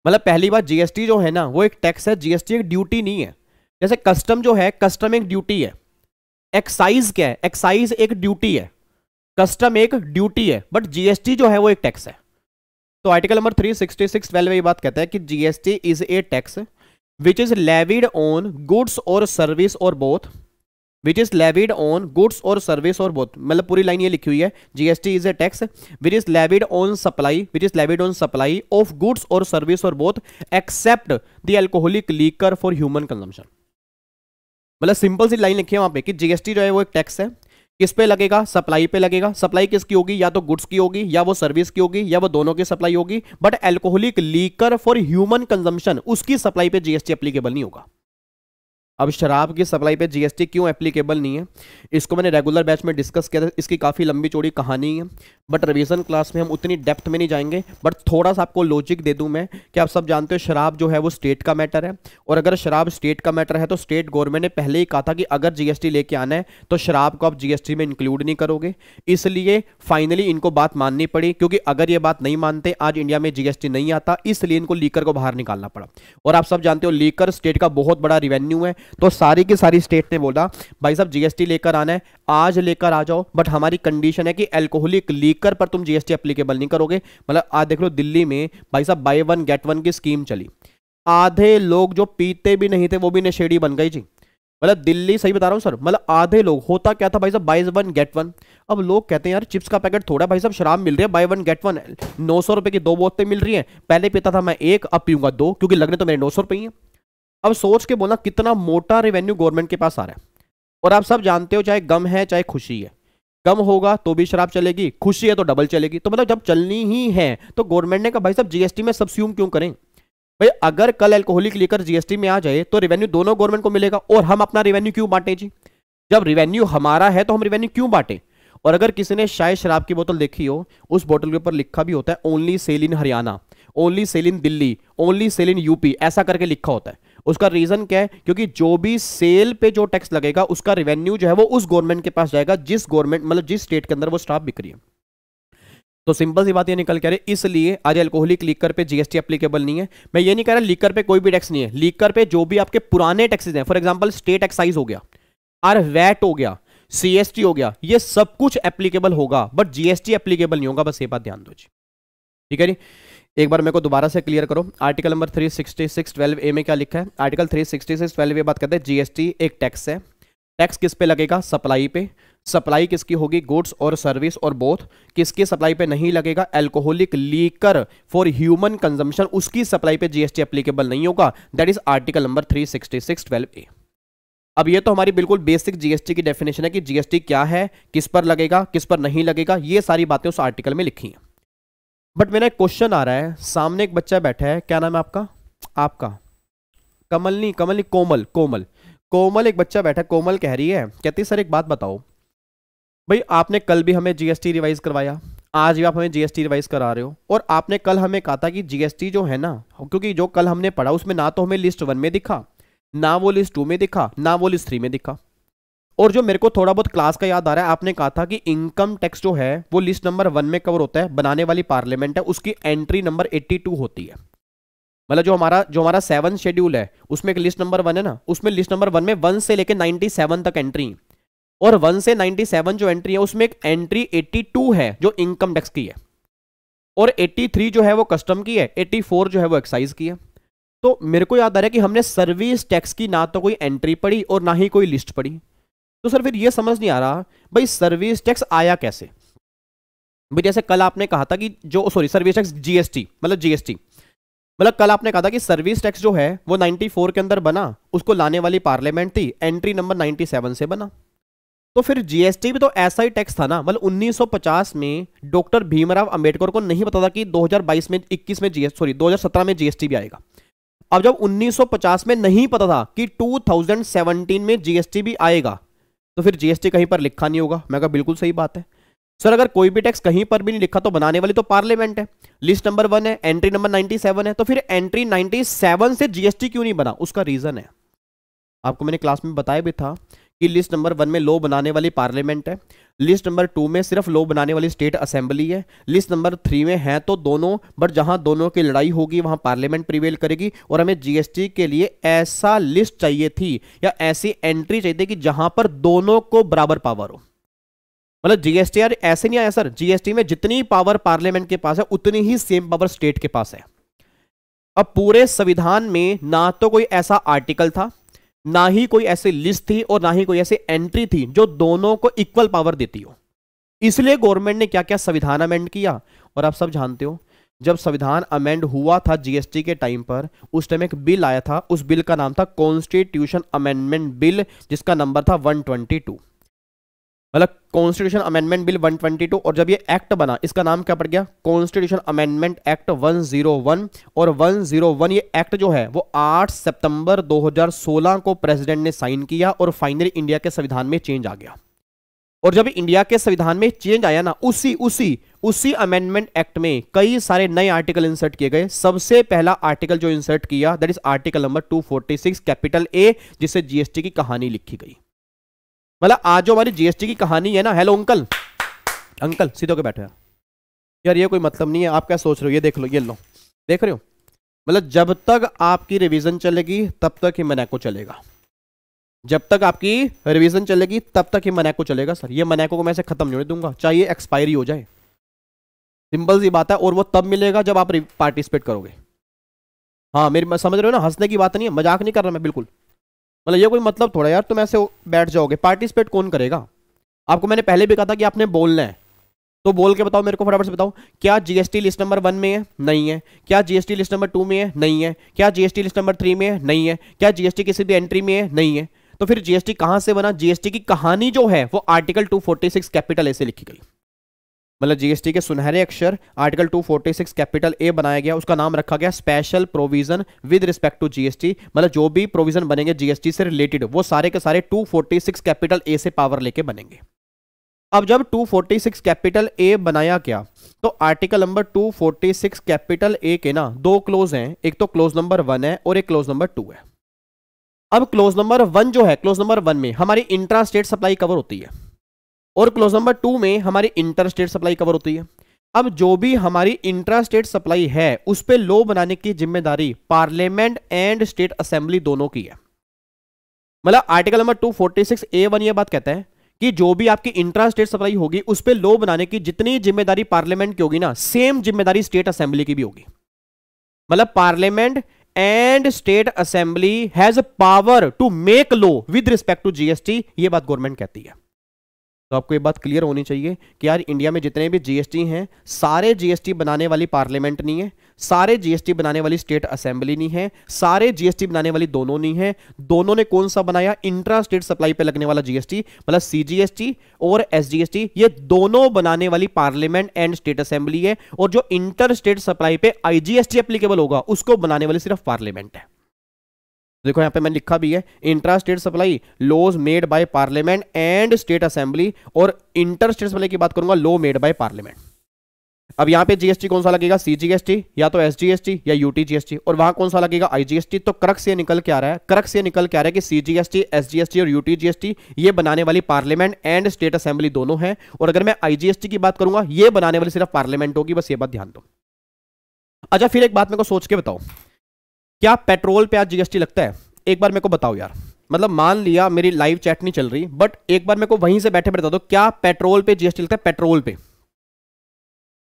मतलब पहली बात GST जो है ना वो एक टैक्स है, GST एक ड्यूटी नहीं है। जैसे कस्टम जो है, कस्टम एक ड्यूटी है। एक्साइज क्या है, एक्साइज एक ड्यूटी है, कस्टम एक ड्यूटी है, बट GST जो है वो एक टैक्स है। तो आर्टिकल नंबर 366 12 में ये बात कहता है कि GST is a tax which is levied on goods और सर्विस और both, which is levied on goods और सर्विस और बोथ। मतलब पूरी लाइन ये लिखी हुई है, GST is a tax which is levied on supply, which is levied on supply of goods और सर्विस और both except the alcoholic liquor for human consumption. मतलब सिंपल सी लाइन लिखी है वहां पे कि GST जो है वो एक टैक्स है, किस पे लगेगा, सप्लाई पे लगेगा। सप्लाई किसकी होगी, या तो गुड्स की होगी या वो सर्विस की होगी या वो दोनों की सप्लाई होगी, but alcoholic liquor for human consumption उसकी सप्लाई पे GST एप्लीकेबल नहीं होगा। अब शराब की सप्लाई पे जीएसटी क्यों एप्लीकेबल नहीं है, इसको मैंने रेगुलर बैच में डिस्कस किया था, इसकी काफ़ी लंबी चौड़ी कहानी है, बट रिवीजन क्लास में हम उतनी डेप्थ में नहीं जाएंगे। बट थोड़ा सा आपको लॉजिक दे दूं मैं कि आप सब जानते हो शराब जो है वो स्टेट का मैटर है, और अगर शराब स्टेट का मैटर है तो स्टेट गवर्नमेंट ने पहले ही कहा था कि अगर जीएसटी लेके आना है तो शराब को आप जीएसटी में इंक्लूड नहीं करोगे। इसलिए फाइनली इनको बात माननी पड़ी, क्योंकि अगर ये बात नहीं मानते आज इंडिया में जीएसटी नहीं आता, इसलिए इनको लीकर को बाहर निकालना पड़ा। और आप सब जानते हो लीकर स्टेट का बहुत बड़ा रिवेन्यू है, तो सारी की सारी स्टेट ने बोला भाई साहब जीएसटी लेकर आना है, आज लेकर आ जाओ, बट हमारी कंडीशन है कि अल्कोहलिक लीकर पर तुम जीएसटी एप्लीकेबल नहीं करोगे। मतलब आज देख लो दिल्ली में भाई साहब बाय वन गेट वन की स्कीम चली, आधे लोग जो पीते भी नहीं थे वो भी नशेड़ी बन गई जी। मतलब दिल्ली, सही बता रहा हूं सर, मतलब आधे लोग, होता क्या था भाई साहब बाय वन गेट वन। अब लोग कहते हैं यार चिप्स का पैकेट थोड़ा, भाई साहब शराब मिल रही है बाय वन गेट वन, 900 रुपए की 2 बोतलें मिल रही हैं, पहले पीता था मैं 1, अब पीऊंगा 2, क्योंकि लगने तो मेरे 900 रुपए ही है। अब सोच के बोलना कितना मोटा रेवेन्यू गवर्नमेंट के पास आ रहा है। और आप सब जानते हो चाहे गम है चाहे खुशी है, गम होगा तो भी शराब चलेगी, खुशी है तो डबल चलेगी। तो मतलब जब चलनी ही है तो गवर्नमेंट ने कहा भाई साहब जीएसटी में सब्स्यूम क्यों करें। भाई अगर कल अल्कोहलिक लेकर जीएसटी में आ जाए तो रेवेन्यू दोनों गवर्नमेंट को मिलेगा, और हम अपना रेवेन्यू क्यों बांटे जी। जब रेवेन्यू हमारा है तो हम रेवेन्यू क्यों बांटे। और अगर किसी ने शायद शराब की बोतल देखी हो, उस बोतल के ऊपर लिखा भी होता है only sale in Haryana, only sale in Delhi, only sale in UP, ऐसा करके लिखा होता है। उसका रीजन क्या है, क्योंकि जो भी सेल पे जो टैक्स लगेगा उसका रेवेन्यू जो है वो उस गवर्नमेंट के पास जाएगा जिस गवर्नमेंट, मतलब जिस स्टेट के अंदर वो शराब बिक रही है। तो सिंपल सी बात ये निकल के आ रही है, इसलिए आज अल्कोहलिक लीकर पे जीएसटी एप्लीकेबल नहीं है। मैं ये नहीं कह रहा लीकर पे कोई भी टैक्स नहीं है, लीकर पे जो भी आपके पुराने टैक्सेस हैं, फॉर एग्जांपल स्टेट एक्साइज हो गया, और वैट हो गया, सीएसटी हो गया, ये सब कुछ एप्लीकेबल होगा, बट जीएसटी एप्लीकेबल नहीं होगा। बस ये बात ध्यान दो जी, ठीक है जी। एक बार मेरे को दोबारा से क्लियर करो, आर्टिकल नंबर 366(12)A में क्या लिखा है। आर्टिकल 366(12)A बात करते हैं जीएसटी एक टैक्स है। टैक्स किस पे लगेगा, सप्लाई पे। सप्लाई किसकी होगी, गुड्स और सर्विस और बोथ। किसकी सप्लाई पे नहीं लगेगा, alcoholic liquor for human consumption, उसकी सप्लाई पे जीएसटी एप्लीकेबल नहीं होगा। That is article number 366(12)A। अब ये तो हमारी बिल्कुल बेसिक जीएसटी की डेफिनेशन है कि जीएसटी क्या है, किस पर लगेगा, किस पर नहीं लगेगा, ये सारी बातें उस आर्टिकल में लिखी हैं। बट मेरा एक क्वेश्चन आ रहा है, सामने एक बच्चा बैठा है, क्या नाम है आपका कमल नहीं, कोमल एक बच्चा बैठा है, कोमल कह रही है, कहती सर एक बात बताओ, भाई आपने कल भी हमें जीएसटी रिवाइज करवाया, आज भी आप हमें जीएसटी रिवाइज करा रहे हो, और आपने कल हमें कहा था कि जीएसटी जो है ना, क्योंकि जो कल हमने पढ़ा उसमें ना तो हमें लिस्ट 1 में दिखा, ना वो लिस्ट 2 में दिखा, ना वो लिस्ट 3 में दिखा। और जो मेरे को थोड़ा बहुत क्लास का याद आ रहा है, आपने कहा था कि इनकम टैक्स जो है वो लिस्ट नंबर 1 में कवर होता है, बनाने वाली पार्लियामेंट है, उसकी एंट्री नंबर 82 होती है। मतलब जो हमारा 7 शेड्यूल है उसमें एक लिस्ट नंबर 1 है ना, उसमें लिस्ट नंबर 1 में 1 से लेकर 97 तक एंट्री, और 1 से 97 जो एंट्री है उसमें एक एंट्री 82 है जो इनकम टैक्स की है, और 83 जो है वो कस्टम की है, 84 जो है वो एक्साइज की है। तो मेरे को याद आ रहा है कि हमने सर्विस टैक्स की ना तो कोई एंट्री पढ़ी और ना ही कोई लिस्ट पढ़ी। तो सर फिर ये समझ नहीं आ रहा भाई सर्विस टैक्स आया कैसे। भाई जैसे कल आपने कहा था कि सर्विस टैक्स जीएसटी, मतलब कल आपने कहा था कि सर्विस टैक्स जो है वो 94 के अंदर बना, उसको लाने वाली पार्लियामेंट थी, एंट्री नंबर 97 से बना। तो फिर जीएसटी भी तो ऐसा ही टैक्स था ना। मतलब 1950 में डॉक्टर भीमराव अंबेडकर को नहीं पता था कि 2017 में जीएसटी भी आएगा। अब जब 1950 में नहीं पता था कि 2017 में जीएसटी भी आएगा, तो फिर जीएसटी कहीं पर लिखा नहीं होगा। मैं कहा बिल्कुल सही बात है सर, अगर कोई भी टैक्स कहीं पर भी नहीं लिखा तो बनाने वाली तो पार्लियामेंट है, लिस्ट नंबर 1 है, एंट्री नंबर 97 है, तो फिर एंट्री 97 से जीएसटी क्यों नहीं बना। उसका रीजन है, आपको मैंने क्लास में बताया भी था कि लिस्ट नंबर 1 में लॉ बनाने वाली पार्लियामेंट है, लिस्ट नंबर 2 में सिर्फ लॉ बनाने वाली स्टेट असेंबली है, लिस्ट नंबर 3 में है तो दोनों, बट जहां दोनों की लड़ाई होगी वहां पार्लियामेंट प्रिवेल करेगी। और हमें जीएसटी के लिए ऐसा लिस्ट चाहिए थी या ऐसी एंट्री चाहिए थी कि जहां पर दोनों को बराबर पावर हो। मतलब जीएसटी यार ऐसे नहीं आया सर, जीएसटी में जितनी पावर पार्लियामेंट के पास है उतनी ही सेम पावर स्टेट के पास है। अब पूरे संविधान में ना तो कोई ऐसा आर्टिकल था, ना ही कोई ऐसी लिस्ट थी, और ना ही कोई ऐसी एंट्री थी जो दोनों को इक्वल पावर देती हो। इसलिए गवर्नमेंट ने क्या क्या संविधान अमेंड किया। और आप सब जानते हो जब संविधान अमेंड हुआ था जीएसटी के टाइम पर, उस टाइम एक बिल आया था, उस बिल का नाम था कॉन्स्टिट्यूशन अमेंडमेंट बिल, जिसका नंबर था 122। मतलब कॉन्स्टिट्यूशन अमेंडमेंट बिल 122, और जब ये एक्ट बना इसका नाम क्या पड़ गया, कॉन्स्टिट्यूशन अमेंडमेंट एक्ट 101। और 101 ये एक्ट जो है वो 8 सितंबर 2016 को प्रेसिडेंट ने साइन किया और फाइनली इंडिया के संविधान में चेंज आ गया। और जब इंडिया के संविधान में चेंज आया ना, उसी अमेंडमेंट एक्ट में कई सारे नए आर्टिकल इंसर्ट किए गए। सबसे पहला आर्टिकल जो इंसर्ट किया that is article number 246 capital A, जिससे जीएसटी की कहानी लिखी गई। मतलब आज जो हमारी जीएसटी की कहानी है ना, हेलो अंकल, अंकल सीधे होकर बैठो यार, ये कोई मतलब नहीं है, आप क्या सोच रहे हो, ये देख लो, ये लो, देख रहे हो। मतलब जब तक आपकी रिवीजन चलेगी तब तक ही मनाको चलेगा, जब तक आपकी रिवीजन चलेगी तब तक ही मनाको चलेगा सर। ये मनाको को मैं से खत्म नहीं होने दूंगा, चाहिए एक्सपायरी हो जाए, सिंपल सी बात है। और वो तब मिलेगा जब आप पार्टिसिपेट करोगे। हाँ मेरी समझ रहे हो ना, हंसने की बात नहीं है, मजाक नहीं कर रहा मैं बिल्कुल। मतलब ये कोई मतलब थोड़ा यार, तुम ऐसे बैठ जाओगे, पार्टिसिपेट कौन करेगा। आपको मैंने पहले भी कहा था कि आपने बोलना है, तो बोल के बताओ मेरे को, फटाफट से बताओ, क्या जीएसटी लिस्ट नंबर 1 में है, नहीं है। क्या जीएसटी लिस्ट नंबर 2 में है, नहीं है। क्या जीएसटी लिस्ट नंबर 3 में है, नहीं है। क्या जीएसटी किसी भी एंट्री में है, नहीं है। तो फिर जीएसटी कहां से बना, जीएसटी की कहानी जो है वो आर्टिकल 246 कैपिटल ए से लिखी गई। मतलब जीएसटी के सुनहरे अक्षर आर्टिकल 246 कैपिटल ए बनाया गया, उसका नाम रखा गया special provision with respect to GST. मतलब जो भी प्रोविजन बनेंगे जीएसटी से रिलेटेड वो सारे के सारे 246 कैपिटल ए से पावर लेके बनेंगे। अब जब 246 कैपिटल ए बनाया गया तो आर्टिकल नंबर 246 कैपिटल ए के ना 2 क्लोज हैं, एक तो क्लोज नंबर 1 है और एक क्लोज नंबर 2 है। अब क्लोज नंबर 1 जो है, क्लोज नंबर 1 में हमारी इंट्रा स्टेट सप्लाई कवर होती है और क्लोज नंबर 2 में हमारी इंटर स्टेट सप्लाई कवर होती है। अब जो भी हमारी इंट्रा स्टेट सप्लाई है उस पे लॉ बनाने की जिम्मेदारी पार्लियामेंट एंड स्टेट असेंबली दोनों की है। मतलब आर्टिकल नंबर 246A1 ये बात कहता है कि जो भी आपकी इंट्रा स्टेट सप्लाई होगी उस पे लॉ बनाने की जितनी जिम्मेदारी पार्लियामेंट की होगी ना, सेम जिम्मेदारी स्टेट असेंबली की भी होगी। मतलब parliament and state assembly has power to make law with respect to GST, ये बात गवर्नमेंट कहती है। तो आपको ये बात क्लियर होनी चाहिए कि यार इंडिया में जितने भी जीएसटी हैं सारे जीएसटी बनाने वाली पार्लियामेंट नहीं है, सारे जीएसटी बनाने वाली स्टेट असेंबली नहीं है, सारे जीएसटी बनाने वाली दोनों नहीं है। दोनों ने कौन सा बनाया, इंट्रा स्टेट सप्लाई पे लगने वाला जीएसटी, मतलब सीजीएसटी और एसजीएसटी, ये दोनों बनाने वाली पार्लियामेंट एंड स्टेट असेंबली है। और जो इंटर स्टेट सप्लाई पे आईजीएसटी एप्लीकेबल होगा उसको बनाने वाली सिर्फ पार्लियामेंट है। देखो यहां पे मैंने लिखा भी है intra state supply laws made by parliament and state assembly, और इंटर स्टेट सप्लाई की बात करूंगा लॉ मेड बाय पार्लियामेंट। अब यहां पे जीएसटी कौन सा लगेगा, सीजीएसटी या तो एसजीएसटी या यूटीजीएसटी, और वहां कौन सा लगेगा, आईजीएसटी। तो क्रक्स ये निकल के आ रहा है, क्रक्स ये निकल के आ रहा है कि सीजीएसटी, एसजीएसटी और यूटीजीएसटी ये बनाने वाली पार्लियामेंट एंड स्टेट असेंबली दोनों है। और अगर मैं आईजीएसटी की बात करूंगा ये बनाने वाली सिर्फ पार्लियामेंट होगी, बस ये बात ध्यान दो। अच्छा फिर एक बात मेरे को सोच के बताओ, क्या पेट्रोल पे आज जीएसटी लगता है, एक बार मेरे को बताओ यार। मतलब मान लिया मेरी लाइव चैट नहीं चल रही, बट एक बार मेरे को वहीं से बैठे बैठे बता दो, क्या पेट्रोल पे जीएसटी लगता है, पेट्रोल पे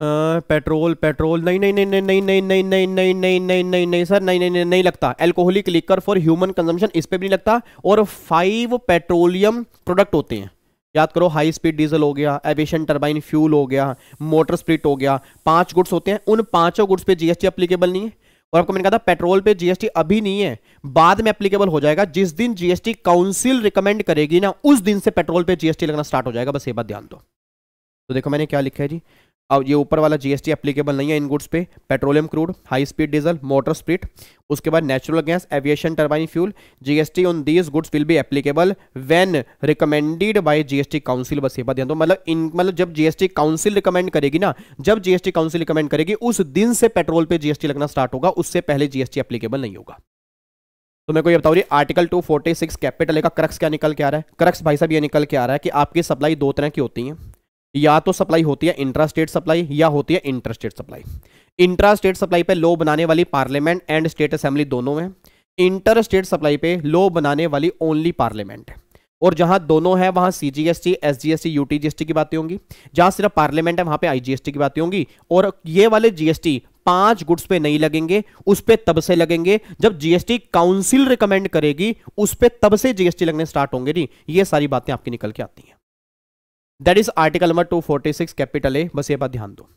पेट्रोल पेट्रोल नहीं नहीं नहीं नहीं नहीं नहीं नहीं नहीं नहीं नहीं नहीं नहीं नहीं सर, नहीं नहीं नहीं नहीं लगता। Alcoholic liquor for human consumption इस पे भी नहीं लगता। और 5 पेट्रोलियम प्रोडक्ट होते हैं, याद करो, हाई स्पीड डीजल हो गया, एविएशन टरबाइन फ्यूल हो गया, मोटर स्प्रिट हो गया, 5 गुड्स होते हैं। उन 5 गुड्स पे जीएसटी एप्लीकेबल नहीं है। और आपको मैंने कहा था पेट्रोल पे जीएसटी अभी नहीं है, बाद में एप्लीकेबल हो जाएगा। जिस दिन जीएसटी काउंसिल रिकमेंड करेगी ना उस दिन से पेट्रोल पे जीएसटी लगना स्टार्ट हो जाएगा, बस ये बात ध्यान दो। तो देखो मैंने क्या लिखा है जी, अब ये ऊपर वाला जीएसटी एप्लीकेबल नहीं है इन गुड्स पे, petroleum crude, high speed diesel, motor spirit, उसके बाद natural gas, aviation turbine fuel. GST on these goods will be applicable when recommended by GST council, बस ये बात ध्यान दो। मतलब जब जीएसटी काउंसिल रिकमेंड करेगी ना, जब जीएसटी काउंसिल रिकमेंड करेगी उस दिन से पेट्रोल पे जीएसटी लगना स्टार्ट होगा, उससे पहले जीएसटी एप्लीकेबल नहीं होगा। तो मेरे को ये बताओ आर्टिकल 246 कैपिटल ए का क्रक्स क्या निकल के आ रहा है। क्रक्स भाई साहब ये निकल के आ रहा है कि आपकी सप्लाई 2 तरह की होती है, या तो सप्लाई होती है इंट्रा स्टेट सप्लाई या होती है inter state supply. Intra state supply पे लॉ बनाने वाली पार्लियामेंट एंड स्टेट असेंबली दोनों हैं। इंटर स्टेट सप्लाई पे लॉ बनाने वाली ओनली पार्लियामेंट है। और जहां दोनों है वहां सीजीएसटी, एसजीएसटी, यूटीजीएसटी की बातें होंगी। जहां सिर्फ पार्लियामेंट है वहां पे आईजीएसटी की बातें होंगी। और ये वाले जीएसटी 5 गुड्स पे नहीं लगेंगे, उस पे तब से लगेंगे जब जीएसटी काउंसिल रिकमेंड करेगी, उस पे तब से जीएसटी लगने स्टार्ट होंगे। नहीं, ये सारी बातें आपकी निकल के आती हैं। That is article number 246 capital A, बस ये बात ध्यान दो।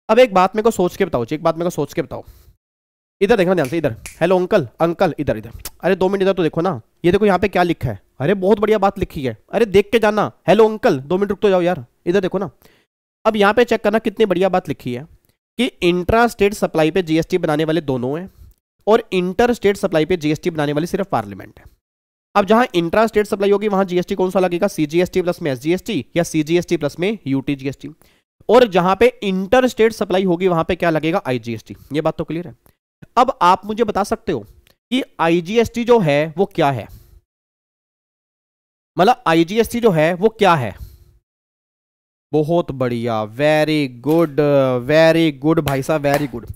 अब एक बात मेरे को सोच के बताओ, एक बात मेरे को सोच के बताओ, इधर देखना ध्यान से, इधर। हेलो अंकल, अंकल इधर इधर, अरे 2 मिनट इधर तो देखो ना। ये देखो यहाँ पे क्या लिखा है, अरे बहुत बढ़िया बात लिखी है, अरे देख के जाना। हेलो अंकल 2 मिनट रुक तो जाओ यार, इधर देखो ना। अब यहां पे चेक करना कितनी बढ़िया बात लिखी है कि इंट्रा स्टेट सप्लाई पे जीएसटी बनाने वाले दोनों हैं और इंटर स्टेट सप्लाई पे जीएसटी बनाने वाली सिर्फ पार्लियामेंट है। अब जहां इंट्रा स्टेट सप्लाई होगी वहां जीएसटी कौन सा लगेगा, सीजीएसटी प्लस में एसजीएसटी या सीजीएसटी प्लस में यूटीजीएसटी। और जहां पे इंटर स्टेट सप्लाई होगी वहां पे क्या लगेगा, आईजीएसटी। ये बात तो क्लियर है। अब आप मुझे बता सकते हो कि आईजीएसटी जो है वो क्या है, मतलब आईजीएसटी जो है वो क्या है। बहुत बढ़िया, वेरी गुड भाई साहब, वेरी गुड,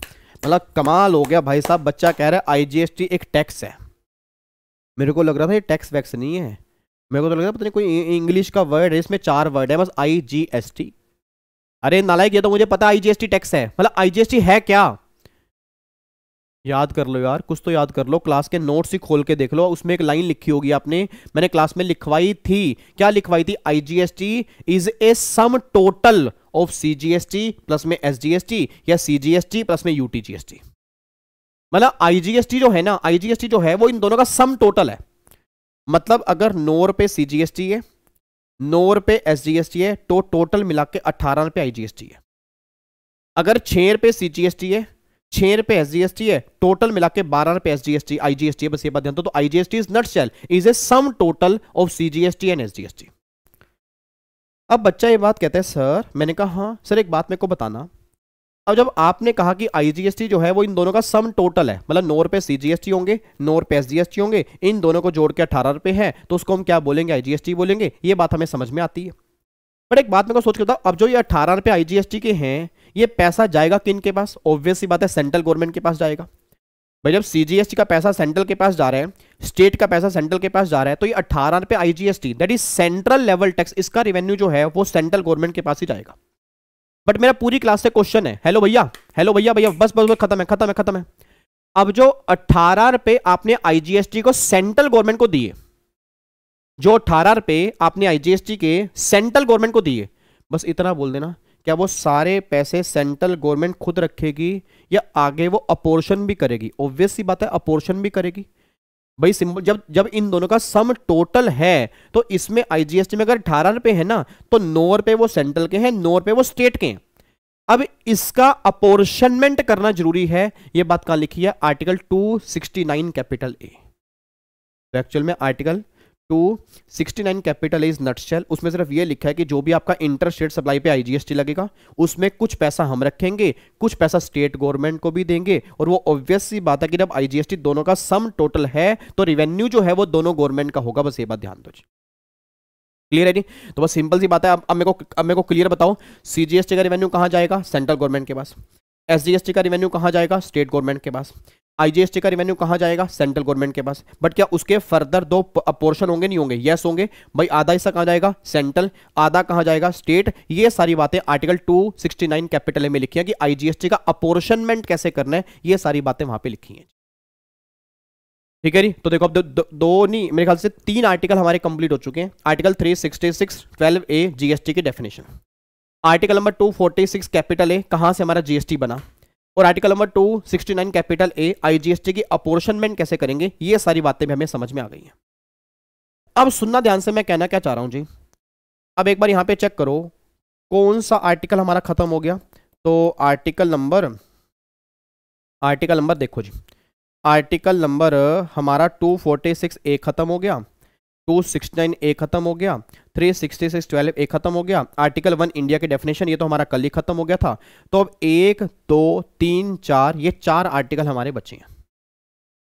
मतलब कमाल हो गया भाई साहब। बच्चा कह रहा है आईजीएसटी एक टैक्स है। मेरे को लग रहा था ये टैक्स वैक्स नहीं है, मेरे को तो लग रहा था पता नहीं कोई इंग्लिश का वर्ड है, इसमें 4 वर्ड है बस, आईजीएसटी। अरे नालायक, ये तो मुझे पता आईजीएसटी टैक्स है, मतलब आईजीएसटी है क्या। याद कर लो यार, कुछ तो याद कर लो, क्लास के नोट्स ही खोल के देख लो, उसमें एक लाइन लिखी होगी आपने, मैंने क्लास में लिखवाई थी। क्या लिखवाई थी, IGST is a sum total of CGST plus में एसजीएसटी या सीजीएसटी प्लस में यूटीजीएसटी। मतलब आईजीएसटी जो है ना, आईजीएसटी जो है वो इन दोनों का सम टोटल है। मतलब अगर 9 रुपए सीजीएसटी है, 9 रुपए एसजीएसटी है, तो टोटल मिला के 18 रुपए आईजीएसटी है। अगर 6 रुपए सीजीएसटी है, 6 रुपए एसजीएसटी है, टोटल मिला के 12 रुपए एसजीएसटी आईजीएसटी है। बस ये बात ध्यान दो। तो IGST is nutshell is a sum total of CGST and SGST. अब बच्चा ये बात कहता है सर, मैंने कहा हाँ सर एक बात मेरे को बताना। अब जब आपने कहा कि आईजीएसटी जो है वो इन दोनों का सम टोटल है, मतलब 9 रुपए सीजीएसटी होंगे, 9 रुपए एसजीएसटी होंगे, इन दोनों को जोड़ के 18 रुपए है, तो उसको हम क्या बोलेंगे, आईजीएसटी बोलेंगे। ये बात हमें समझ में आती है। बट एक बात मेरे को सोच के बताओ, अब जो ये 18 रुपए आईजीएसटी के हैं, ये पैसा जाएगा किन के पास, ऑब्वियस सी बात है सेंट्रल गवर्नमेंट के पास जाएगा। भाई जब सीजीएसटी का पैसा सेंट्रल के पास जा रहा है, स्टेट का पैसा सेंट्रल के पास जा रहा है, तो ये 18 रुपए IGST that is central level tax, इसका रेवेन्यू जो है वो सेंट्रल गवर्नमेंट के पास ही जाएगा। बट मेरा पूरी क्लास से क्वेश्चन है, हेलो भैया, हेलो भैया, भैया बस बस बस खत्म है। अब जो 18 रुपए आपने आईजीएसटी को सेंट्रल गवर्नमेंट को दिए, जो 18 रुपए आपने आईजीएसटी के सेंट्रल गवर्नमेंट को दिए, बस इतना बोल देना, क्या वो सारे पैसे सेंट्रल गवर्नमेंट खुद रखेगी या आगे वो अपोर्शन भी करेगी। ऑब्वियस सी बात है अपोर्शन भी करेगी भाई, सिंपल। जब जब इन दोनों का सम टोटल है तो इसमें आईजीएसटी में अगर 18 रुपए है ना, तो 9 रुपए वो सेंट्रल के हैं, 9 रुपए वो स्टेट के हैं। अब इसका अपोर्शनमेंट करना जरूरी है। ये बात कहां लिखी है, आर्टिकल 269 कैपिटल ए। तो एक्चुअल में आर्टिकल 269 कैपिटल इज नटशेल, उसमें सिर्फ ये लिखा है कि जो भी आपका इंटर स्टेट सप्लाई पे आईजीएसटी लगेगा, उसमें कुछ पैसा हम रखेंगे, कुछ पैसा स्टेट गवर्नमेंट को भी देंगे। और वो ऑब्वियस सी बात है कि जब आईजीएसटी दोनों का सम टोटल है तो रिवेन्यू जो है वो दोनों गवर्नमेंट का होगा। बस ये बात ध्यान दो जी, क्लियर है जी। तो बस सिंपल सी बात है। अब मेरे को क्लियर बताओ, सीजीएसटी का रिवेन्यू कहां जाएगा, सेंट्रल गवर्नमेंट के पास। एसजीएसटी का रिवेन्यू कहां जाएगा, स्टेट गवर्नमेंट के पास। आईजीएसटी का रिवेन्यू कहां जाएगा, सेंट्रल गवर्नमेंट के पास। बट क्या उसके फर्दर 2 पोर्शन होंगे, नहीं होंगे? यस होंगे भाई। आधा हिस्सा कहां जाएगा, सेंट्रल, आधा कहां जाएगा, स्टेट। ये सारी बातें आर्टिकल 269 कैपिटल ए में लिखी है कि आईजीएसटी का अपोर्शनमेंट कैसे करना है, ये सारी बातें वहां पे लिखी हैं। ठीक है जी। तो देखो अब दो नहीं, मेरे ख्याल से 3 आर्टिकल हमारे कंप्लीट हो चुके हैं। आर्टिकल 366 12A जीएसटी की definition, article number 246 capital A कहां से हमारा जीएसटी बना, और article number 269 capital A IGST की अपोर्शनमेंट कैसे करेंगे, ये सारी बातें भी हमें समझ में आ गई हैं। अब सुनना ध्यान से, मैं कहना क्या चाह रहा हूं जी। अब एक बार यहां पे चेक करो कौन सा आर्टिकल हमारा खत्म हो गया। तो आर्टिकल नंबर देखो जी, आर्टिकल नंबर हमारा 246A खत्म हो गया, 269A खत्म हो गया, 366 12A खत्म हो गया, आर्टिकल 1 इंडिया के डेफिनेशन ये तो हमारा कल ही खत्म हो गया था। तो अब 1 2 3 4 ये 4 आर्टिकल हमारे बचे हैं।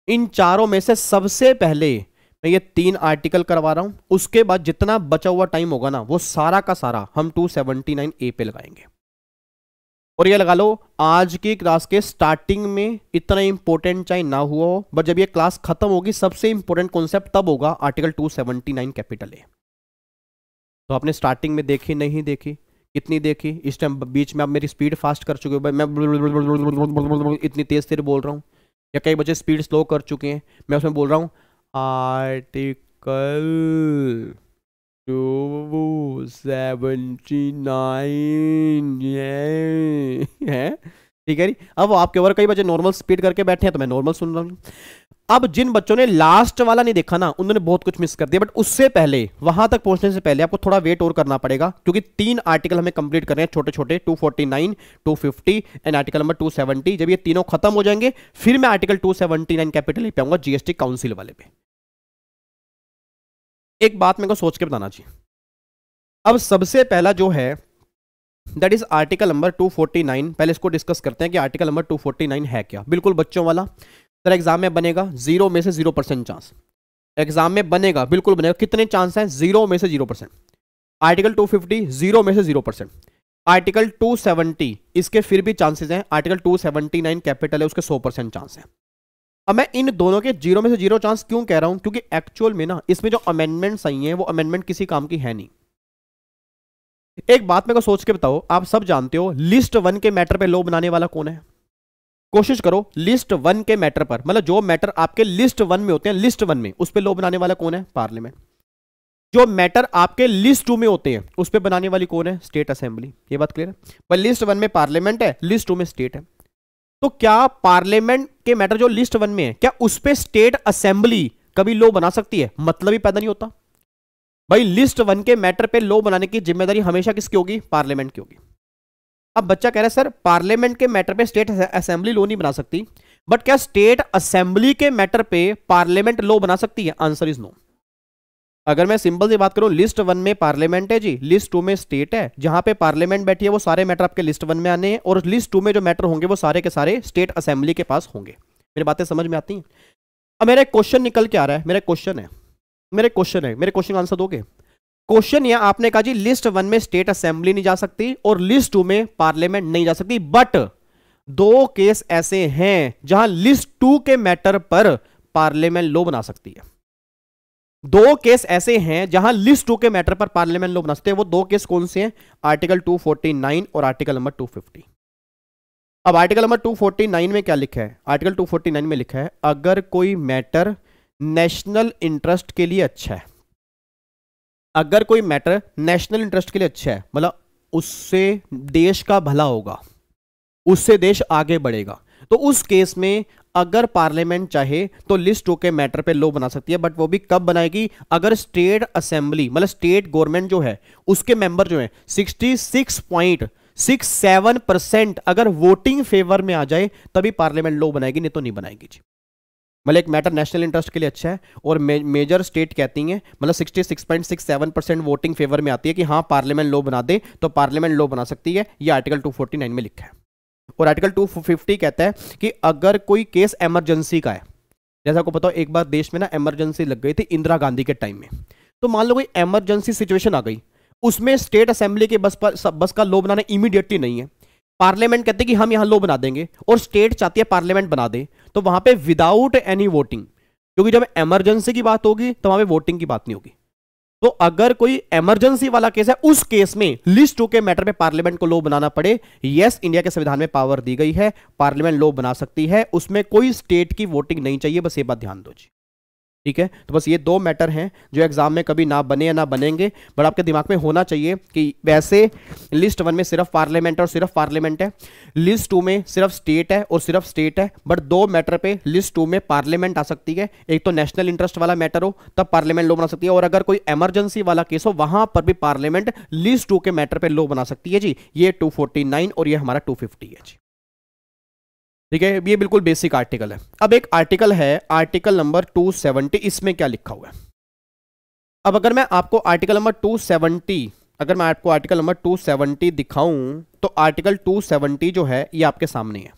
इन चारों में से सबसे पहले मैं ये 3 आर्टिकल करवा रहा हूं, उसके बाद जितना बचा हुआ टाइम होगा ना वो सारा का सारा हम 279A पे लगाएंगे। और ये लगा लो आज की क्लास के स्टार्टिंग में इतना इंपॉर्टेंट चाहे ना हुआ हो, बट जब ये क्लास खत्म होगी सबसे इंपॉर्टेंट कॉन्सेप्ट तब होगा आर्टिकल 279 कैपिटल ए। तो आपने स्टार्टिंग में देखी नहीं देखी, कितनी देखी, इस टाइम बीच में आप मेरी स्पीड फास्ट कर चुके हो, मैं इतनी तेज तेज बोल रहा हूँ, या कई बच्चे स्पीड स्लो कर चुके हैं, मैं उसमें बोल रहा हूँ आर्टिकल 279 है, ठीक है। अब आपके ऊपर कई बच्चे नॉर्मल स्पीड करके बैठे हैं तो मैं नॉर्मल सुन रहा हूँ। अब जिन बच्चों ने लास्ट वाला नहीं देखा ना, उन्होंने बहुत कुछ मिस कर दिया, बट उससे पहले, वहां तक पहुंचने से पहले आपको थोड़ा वेट और करना पड़ेगा, क्योंकि 3 आर्टिकल हमें कंप्लीट करने हैं छोटे छोटे, 249, 250 एंड आर्टिकल नंबर 270। जब ये तीनों खत्म हो जाएंगे फिर मैं आर्टिकल 279 कैपिटल ए पे आऊंगा, जीएसटी काउंसिल वाले पे। एक बात मेरे को सोच के बताना चाहिए। अब सबसे पहला जो है दैट इज आर्टिकल नंबर 249। पहले इसको डिस्कस करते हैं कि आर्टिकल नंबर 249 है क्या। बिल्कुल बच्चों वाला, सर एग्जाम में बनेगा 0 में से 0% चांस, एग्जाम में बनेगा, बिल्कुल बनेगा। कितने चांस हैं? 0 में से 0%। आर्टिकल 250 0 में से 0%। आर्टिकल 270 इसके फिर भी चांसेस हैं। आर्टिकल 279 कैपिटल है, उसके 100% चांस है। अब मैं इन दोनों के 0 में से 0 चांस क्यों कह रहा हूं? क्योंकि एक्चुअल में ना इसमें जो अमेंडमेंट्स आई हैं वो अमेंडमेंट किसी काम की है नहीं। एक बात मेरे को सोच के बताओ, आप सब जानते हो लिस्ट 1 के मैटर पे लॉ बनाने वाला कौन है? कोशिश करो, लिस्ट 1 के मैटर पर, मतलब जो मैटर आपके लिस्ट 1 में होते हैं, लिस्ट 1 में उस पे लॉ बनाने वाला कौन है? पार्लियामेंट। जो मैटर आपके लिस्ट 2 में होते हैं उस पे बनाने वाली कौन है? State assembly. ये बात क्लियर है? पर लिस्ट 1 में पार्लियामेंट है, लिस्ट 2 में स्टेट है। तो क्या पार्लियामेंट के मैटर जो लिस्ट 1 में है, क्या उस पे स्टेट असेंबली कभी लॉ बना सकती है? मतलब ही पैदा नहीं होता भाई। लिस्ट 1 के मैटर पे लॉ बनाने की जिम्मेदारी हमेशा किसकी होगी? पार्लियामेंट की होगी। अब बच्चा कह रहा है सर पार्लियामेंट के मैटर पे स्टेट असेंबली लॉ नहीं बना सकती, बट क्या स्टेट असेंबली के मैटर पे पार्लियामेंट लॉ बना सकती है? Answer is no. अगर मैं सिंपल सी बात करूं, लिस्ट 1 में पार्लियामेंट है जी, लिस्ट 2 में स्टेट है। जहां पे पार्लियामेंट बैठी है वो सारे मैटर आपके लिस्ट 1 में आने हैं, और लिस्ट 2 में जो मैटर होंगे वो सारे के सारे स्टेट असेंबली के पास होंगे। मेरी बातें समझ में आती हैं? अब मेरा क्वेश्चन निकल के आ रहा है, मेरे क्वेश्चन का आंसर दोगे? क्वेश्चन ये आपने कहा जी लिस्ट 1 में स्टेट असेंबली नहीं जा सकती और लिस्ट 2 में पार्लियामेंट नहीं जा सकती, बट 2 केस ऐसे हैं जहां लिस्ट 2 के मैटर पर पार्लियामेंट लॉ बना सकती है। 2 केस ऐसे हैं जहां लिस्ट 2 के मैटर पर पार्लियामेंट लॉ बना सकते हैं। वो 2 केस कौन से हैं? आर्टिकल 249 और आर्टिकल नंबर 250। अब आर्टिकल नंबर 249 में क्या लिखा है? आर्टिकल 249 में लिखा है अगर कोई मैटर नेशनल इंटरेस्ट के लिए अच्छा है, अगर कोई मैटर नेशनल इंटरेस्ट के लिए अच्छा है, मतलब उससे देश का भला होगा, उससे देश आगे बढ़ेगा, तो उस केस में अगर पार्लियामेंट चाहे तो लिस्ट 2 के मैटर पे लॉ बना सकती है। बट वो भी कब बनाएगी? अगर स्टेट असेंबली, मतलब स्टेट गवर्नमेंट जो है उसके मेंबर जो है 66.67% अगर वोटिंग फेवर में आ जाए तभी पार्लियामेंट लॉ बनाएगी, नहीं तो नहीं बनाएगी जी। मतलब एक मैटर नेशनल इंटरेस्ट के लिए अच्छा है और मेजर स्टेट कहती हैं, मतलब 66.67% वोटिंग फेवर में आती है कि हाँ पार्लियामेंट लॉ बना दे, तो पार्लियामेंट लॉ बना सकती है। ये आर्टिकल 249 में लिखा है। और आर्टिकल 250 कहता है कि अगर कोई केस इमरजेंसी का है, जैसा आपको पता हो एक बार देश में ना इमरजेंसी लग गई थी इंदिरा गांधी के टाइम में, तो मान लो कोई इमरजेंसी सिचुएशन आ गई, उसमें स्टेट असेंबली के बस का लॉ बनाना इमीडिएटली नहीं है। पार्लियामेंट कहते हैं कि हम यहां लॉ बना देंगे और स्टेट चाहती है पार्लियामेंट बना दे, तो वहां पे विदाउट एनी वोटिंग, क्योंकि जब इमरजेंसी की बात होगी तो वहां पे वोटिंग की बात नहीं होगी। तो अगर कोई इमरजेंसी वाला केस है, उस केस में लिस्ट 2 के मैटर पे पार्लियामेंट को लॉ बनाना पड़े, यस इंडिया के संविधान में पावर दी गई है, पार्लियामेंट लॉ बना सकती है, उसमें कोई स्टेट की वोटिंग नहीं चाहिए। बस ये बात ध्यान दो जी, ठीक है? तो बस ये 2 मैटर हैं जो एग्जाम में कभी ना बने या ना बनेंगे, बट आपके दिमाग में होना चाहिए कि वैसे लिस्ट 1 में सिर्फ पार्लियामेंट और सिर्फ पार्लियामेंट है, लिस्ट 2 में सिर्फ स्टेट है और सिर्फ स्टेट है, बट 2 मैटर पे लिस्ट 2 में पार्लियामेंट आ सकती है। एक तो नेशनल इंटरेस्ट वाला मैटर हो तब पार्लियामेंट लॉ बना सकती है, और अगर कोई इमरजेंसी वाला केस हो वहां पर भी पार्लियामेंट लिस्ट 2 के मैटर पे लॉ बना सकती है जी। ये 249 और ये हमारा 250 है जी, ठीक है? ये बिल्कुल बेसिक आर्टिकल है। अब एक आर्टिकल है आर्टिकल नंबर 270, इसमें क्या लिखा हुआ है? अब अगर मैं आपको आर्टिकल नंबर 270 दिखाऊं तो आर्टिकल 270 जो है ये आपके सामने है।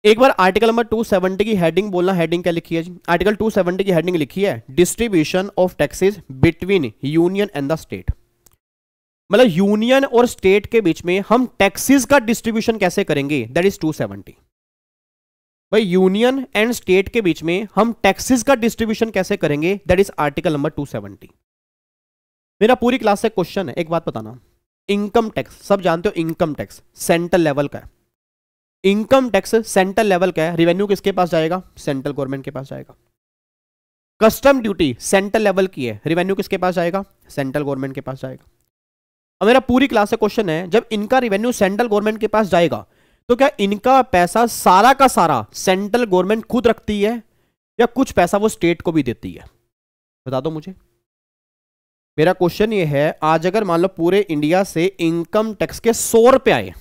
एक बार आर्टिकल नंबर 270 की हेडिंग बोलना, हेडिंग क्या लिखी है जी? आर्टिकल 270 की हेडिंग लिखी है distribution of taxes between union and the state. मतलब यूनियन और स्टेट के बीच में हम टैक्सेस का डिस्ट्रीब्यूशन कैसे करेंगे, दैट इज 270। भाई यूनियन एंड स्टेट के बीच में हम टैक्सेस का डिस्ट्रीब्यूशन कैसे करेंगे, दैट इज आर्टिकल नंबर 270। मेरा पूरी क्लास से क्वेश्चन है, एक बात बताना, इनकम टैक्स सब जानते हो, इनकम टैक्स सेंट्रल लेवल का है। इनकम टैक्स सेंट्रल लेवल का है, रेवेन्यू किसके पास जाएगा? सेंट्रल गवर्नमेंट के पास जाएगा। कस्टम ड्यूटी सेंट्रल लेवल की है, रेवेन्यू किसके पास जाएगा? सेंट्रल गवर्नमेंट के पास जाएगा। अब मेरा पूरी क्लास से क्वेश्चन है, जब इनका रेवेन्यू सेंट्रल गवर्नमेंट के पास जाएगा तो क्या इनका पैसा सारा का सारा सेंट्रल गवर्नमेंट खुद रखती है या कुछ पैसा वो स्टेट को भी देती है? बता दो मुझे। मेरा क्वेश्चन ये है, आज अगर मान लो पूरे इंडिया से इनकम टैक्स के 100 रुपए आए,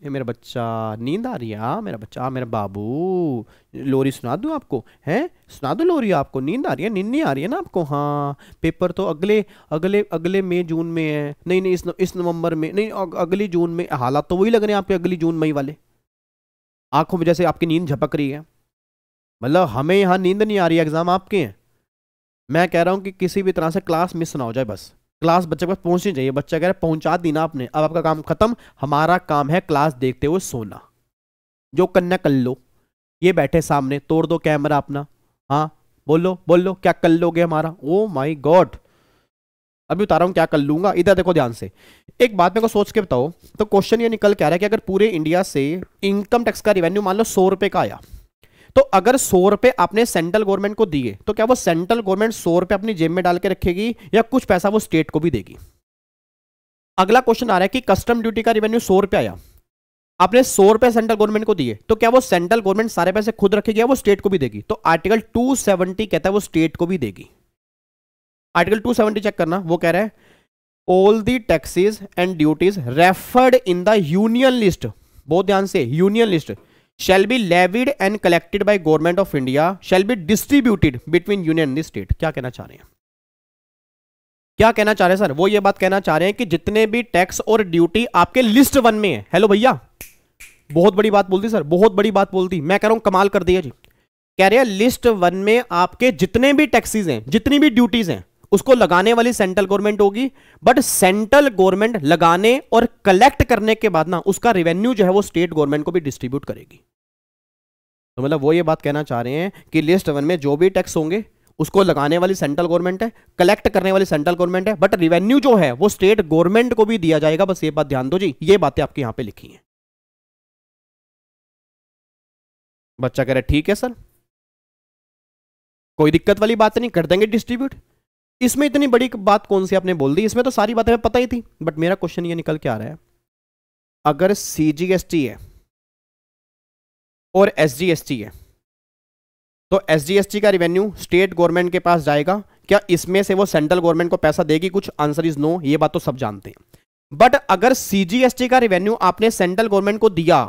ये मेरा बच्चा नींद आ रही है? हाँ मेरा बच्चा, मेरा बाबू, लोरी सुना दूं आपको? हैं, सुना दूं लोरी आपको? नींद आ रही है? नींद नहीं आ रही है ना आपको? हाँ, पेपर तो अगले अगले अगले मई जून में है। नहीं नहीं, इस नवंबर में नहीं, अगली जून में। हालात तो वही लग रहे हैं आपके, अगली जून मई वाले। आंखों में जैसे आपकी नींद झपक रही है, मतलब हमें यहाँ नींद नहीं आ रही है, एग्जाम आपके हैं। मैं कह रहा हूँ कि किसी भी तरह से क्लास मिस ना हो जाए, बस क्लास बच्चे के पास पहुंचनी चाहिए। बच्चा कह रहा है पहुंचा दी ना आपने, अब आपका काम खत्म, हमारा काम है क्लास देखते हुए सोना। जो करना कर लो। ये बैठे सामने, तोड़ दो कैमरा अपना। हाँ बोलो बोलो, क्या कर लोगे हमारा? ओ माय गॉड, अभी बता रहा हूं क्या कर लूंगा। इधर देखो ध्यान से, एक बात मेरे को सोच के बताओ। तो क्वेश्चन ये निकल के आ रहा है कि अगर पूरे इंडिया से इनकम टैक्स का रेवेन्यू मान लो 100 रुपए का आया, तो अगर 100 रुपए आपने सेंट्रल गवर्नमेंट को दिए, तो क्या वो सेंट्रल गवर्नमेंट 100 रुपए अपनी जेब में डाल के रखेगी या कुछ पैसा वो स्टेट को भी देगी? अगला क्वेश्चन आ रहा है कि कस्टम ड्यूटी का रेवेन्यू 100 रुपए आया, आपने 100 रुपए सेंट्रल गवर्नमेंट को दिए, तो क्या वो सेंट्रल गवर्नमेंट सारे पैसे खुद रखेगी या वो स्टेट को भी देगी? तो आर्टिकल 270 कहता है वो स्टेट को भी देगी। आर्टिकल 270 चेक करना, वो कह रहा है all the taxes and duties referred in the union list, बहुत ध्यान से, union list shall be levied and collected by government of India shall be distributed between union and the state। क्या कहना चाह रहे हैं? क्या कहना चाह रहे हैं सर? वो ये बात कहना चाह रहे हैं कि जितने भी टैक्स और ड्यूटी आपके लिस्ट 1 में है। हेलो भैया, बहुत बड़ी बात बोलती सर, बहुत बड़ी बात बोलती। मैं कह रहा हूं कमाल कर दिया जी। कह रहे हैं लिस्ट 1 में आपके जितने भी टैक्सेस हैं, जितनी भी ड्यूटीज हैं, उसको लगाने वाली सेंट्रल गवर्नमेंट होगी, बट सेंट्रल गवर्नमेंट लगाने और कलेक्ट करने के बाद ना उसका रेवेन्यू जो है वो स्टेट गवर्नमेंट को भी डिस्ट्रीब्यूट करेगी। तो मतलब वो ये बात कहना चाह रहे हैं कि लिस्ट 1 में जो भी टैक्स होंगे उसको लगाने वाली सेंट्रल गवर्नमेंट है, कलेक्ट करने वाली सेंट्रल गवर्नमेंट है, बट रेवेन्यू जो है वो स्टेट गवर्नमेंट को भी दिया जाएगा। बस ये बात ध्यान दो जी, ये बातें आपके यहां पे लिखी हैं। बच्चा कह रहा है ठीक है सर, कोई दिक्कत वाली बात नहीं, कर देंगे डिस्ट्रीब्यूट। इसमें इतनी बड़ी बात कौन सी आपने बोल दी? इसमें तो सारी बातें पता ही थी। बट मेरा क्वेश्चन ये निकल के आ रहा है, अगर सीजीएसटी है और एसजीएसटी है, तो एसजीएसटी का रेवेन्यू स्टेट गवर्नमेंट के पास जाएगा, क्या इसमें से वो सेंट्रल गवर्नमेंट को पैसा देगी कुछ? आंसर इज नो, ये बात तो सब जानते हैं। बट अगर सीजीएसटी का रेवेन्यू आपने सेंट्रल गवर्नमेंट को दिया,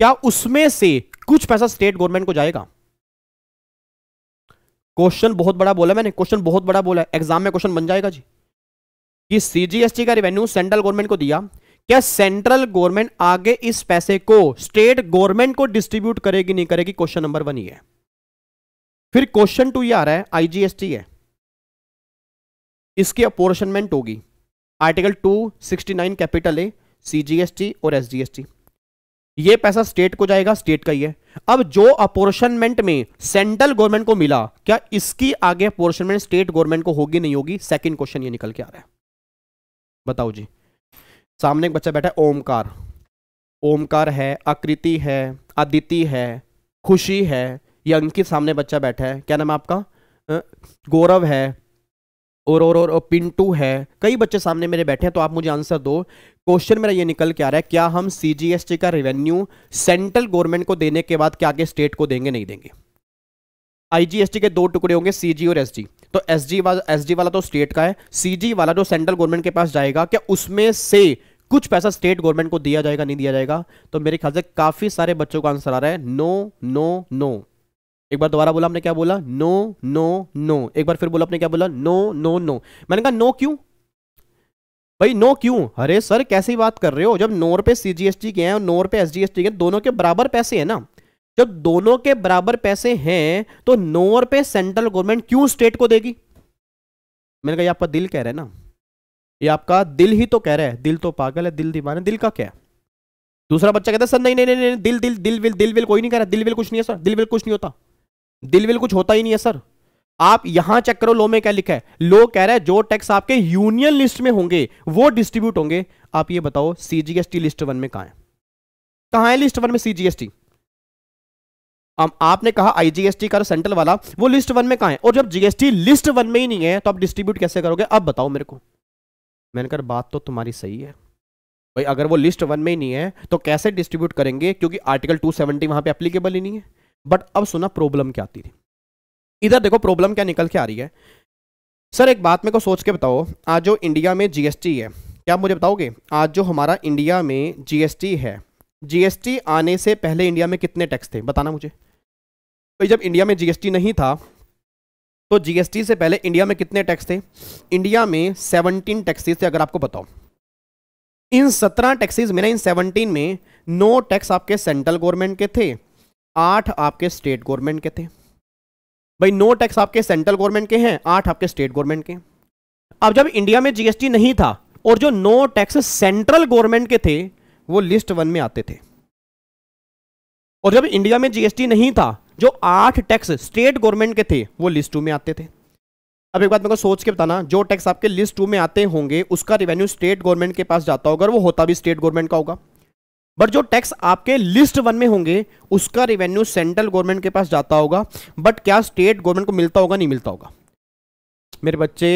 क्या उसमें से कुछ पैसा स्टेट गवर्नमेंट को जाएगा? क्वेश्चन बहुत बड़ा बोला मैंने, क्वेश्चन बहुत बड़ा बोला, एग्जाम में क्वेश्चन बन जाएगा जी। कि सीजीएसटी का रेवेन्यू सेंट्रल गवर्नमेंट को दिया, क्या सेंट्रल गवर्नमेंट आगे इस पैसे को स्टेट गवर्नमेंट को डिस्ट्रीब्यूट करेगी नहीं करेगी? क्वेश्चन नंबर 1 ही है। फिर क्वेश्चन 2 ये आ रहा है, आईजीएसटी है, इसकी अपॉर्शनमेंट होगी आर्टिकल 269 कैपिटल ए, सीजीएसटी और एसजीएसटी। ये पैसा स्टेट को जाएगा, स्टेट का ही है। अब जो अपॉर्शनमेंट में सेंट्रल गवर्नमेंट को मिला, क्या इसकी आगे अपॉर्शनमेंट स्टेट गवर्नमेंट को होगी नहीं होगी? सेकंड क्वेश्चन ये निकल के आ रहा है, बताओ जी। सामने एक बच्चा बैठा है, ओमकार, ओमकार है, आकृति है, अदिति है, खुशी है, ये अंकित सामने बच्चा बैठा है, क्या नाम है आपका? गौरव है, और पिंटू है, कई बच्चे सामने मेरे बैठे हैं। तो आप मुझे आंसर दो। क्वेश्चन मेरा ये निकल के आ रहा है, क्या हम सीजीएसटी का रेवेन्यू सेंट्रल गवर्नमेंट को देने के बाद क्या आगे स्टेट को देंगे नहीं देंगे? आईजीएसटी के 2 टुकड़े होंगे, सीजी और एसजी। तो एसजी वाला तो स्टेट का है, सीजी वाला जो सेंट्रल गवर्नमेंट के पास जाएगा, क्या उसमें से कुछ पैसा स्टेट गवर्नमेंट को दिया जाएगा नहीं दिया जाएगा? तो मेरे ख्याल से काफी सारे बच्चों का आंसर आ रहा है नो नो नो। एक बार दोबारा बोला, आपने क्या बोला? No no no. एक बार फिर बोला, आपने क्या बोला? No no no. मैंने कहा नो क्यों भाई, नो क्यों? अरे सर कैसी बात कर रहे हो, जब 9 रुपए सीजीएसटी के हैं और 9 रुपए एसजीएसटी के, दोनों के बराबर पैसे हैं ना। जब दोनों के बराबर पैसे हैं तो 9 रुपए सेंट्रल गवर्नमेंट क्यों स्टेट को देगी? मैंने कहा ये आपका दिल कह रहा है ना, ये आपका दिल ही तो कह रहा है। दिल तो पागल है, दिल दीवाना, दिल का क्या है? दूसरा बच्चा कहता है सर नहीं नहीं नहीं, नहीं दिल दिल दिल विल दिल विल कोई नहीं कह रहा, दिल विल कुछ नहीं है सर, दिल विल कुछ नहीं होता, दिल विल कुछ होता ही नहीं है सर। आप यहां चेक करो लो में क्या लिखा है। लो कह रहा है जो टैक्स आपके यूनियन लिस्ट में होंगे वो डिस्ट्रीब्यूट होंगे। आप ये बताओ सीजीएसटी लिस्ट 1 में कहां है? कहां है लिस्ट 1 में सीजीएसटी? आपने कहा आईजीएसटी का सेंट्रल वाला वो लिस्ट 1 में कहां है? और जब जीएसटी लिस्ट 1 में ही नहीं है तो आप डिस्ट्रीब्यूट कैसे करोगे? अब बताओ मेरे को। मैंने कहा बात तो तुम्हारी सही है भाई, अगर वो लिस्ट 1 में ही नहीं है तो कैसे डिस्ट्रीब्यूट करेंगे? क्योंकि आर्टिकल 270 वहां पे एप्लीकेबल ही नहीं है। बट अब सुना प्रॉब्लम क्या आती थी। इधर देखो प्रॉब्लम क्या निकल के आ रही है। सर एक बात मेरे को सोच के बताओ, आज जो इंडिया में जीएसटी है, क्या मुझे बताओगे आज जो हमारा इंडिया में जीएसटी है, जीएसटी आने से पहले इंडिया में कितने टैक्स थे, बताना मुझे। भाई जब इंडिया में जीएसटी नहीं था तो जीएसटी से पहले इंडिया में कितने टैक्स थे? इंडिया में 17 टैक्सेस थे। अगर आपको बताओ इन 17 टैक्सेस में ना, इन 17 में 9 टैक्स आपके सेंट्रल गवर्नमेंट के थे, 8 आपके स्टेट गवर्नमेंट के थे। भाई 9 टैक्स आपके सेंट्रल गवर्नमेंट के हैं, 8 आपके स्टेट गवर्नमेंट के। अब जब इंडिया में जीएसटी नहीं था और जो 9 टैक्स सेंट्रल गवर्नमेंट के थे वो लिस्ट 1 में आते थे, और जब इंडिया में जीएसटी नहीं था जो 8 टैक्स स्टेट गवर्नमेंट के थे वो लिस्ट 2 में आते थे। अब एक बात मेरे को सोच के बताना, जो टैक्स आपके लिस्ट 2 में आते होंगे उसका रेवेन्यू स्टेट गवर्नमेंट के पास जाता होगा, और वो होता भी स्टेट गवर्नमेंट का होगा। बट जो टैक्स आपके लिस्ट 1 में होंगे उसका रेवेन्यू सेंट्रल गवर्नमेंट के पास जाता होगा, बट क्या स्टेट गवर्नमेंट को मिलता होगा? नहीं मिलता होगा। मेरे बच्चे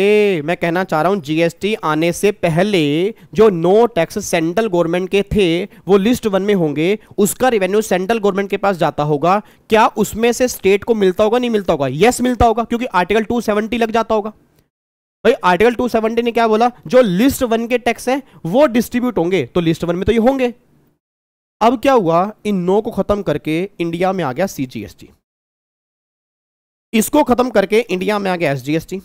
मैं कहना चाह रहा हूं जीएसटी आने से पहले जो 9 टैक्स सेंट्रल गवर्नमेंट के थे वो लिस्ट 1 में होंगे, उसका रेवेन्यू सेंट्रल गवर्नमेंट के पास जाता होगा। क्या उसमें से स्टेट को मिलता होगा? नहीं मिलता होगा। यस मिलता होगा, क्योंकि आर्टिकल 270 लग जाता होगा। भाई आर्टिकल 270 ने क्या बोला? जो लिस्ट 1 के टैक्स हैं वो डिस्ट्रीब्यूट होंगे, तो लिस्ट 1 में तो ये होंगे। अब क्या हुआ, इन 9 को खत्म करके इंडिया में आ गया सीजीएसटी, इसको खत्म करके इंडिया में आ गया एसजीएसटी।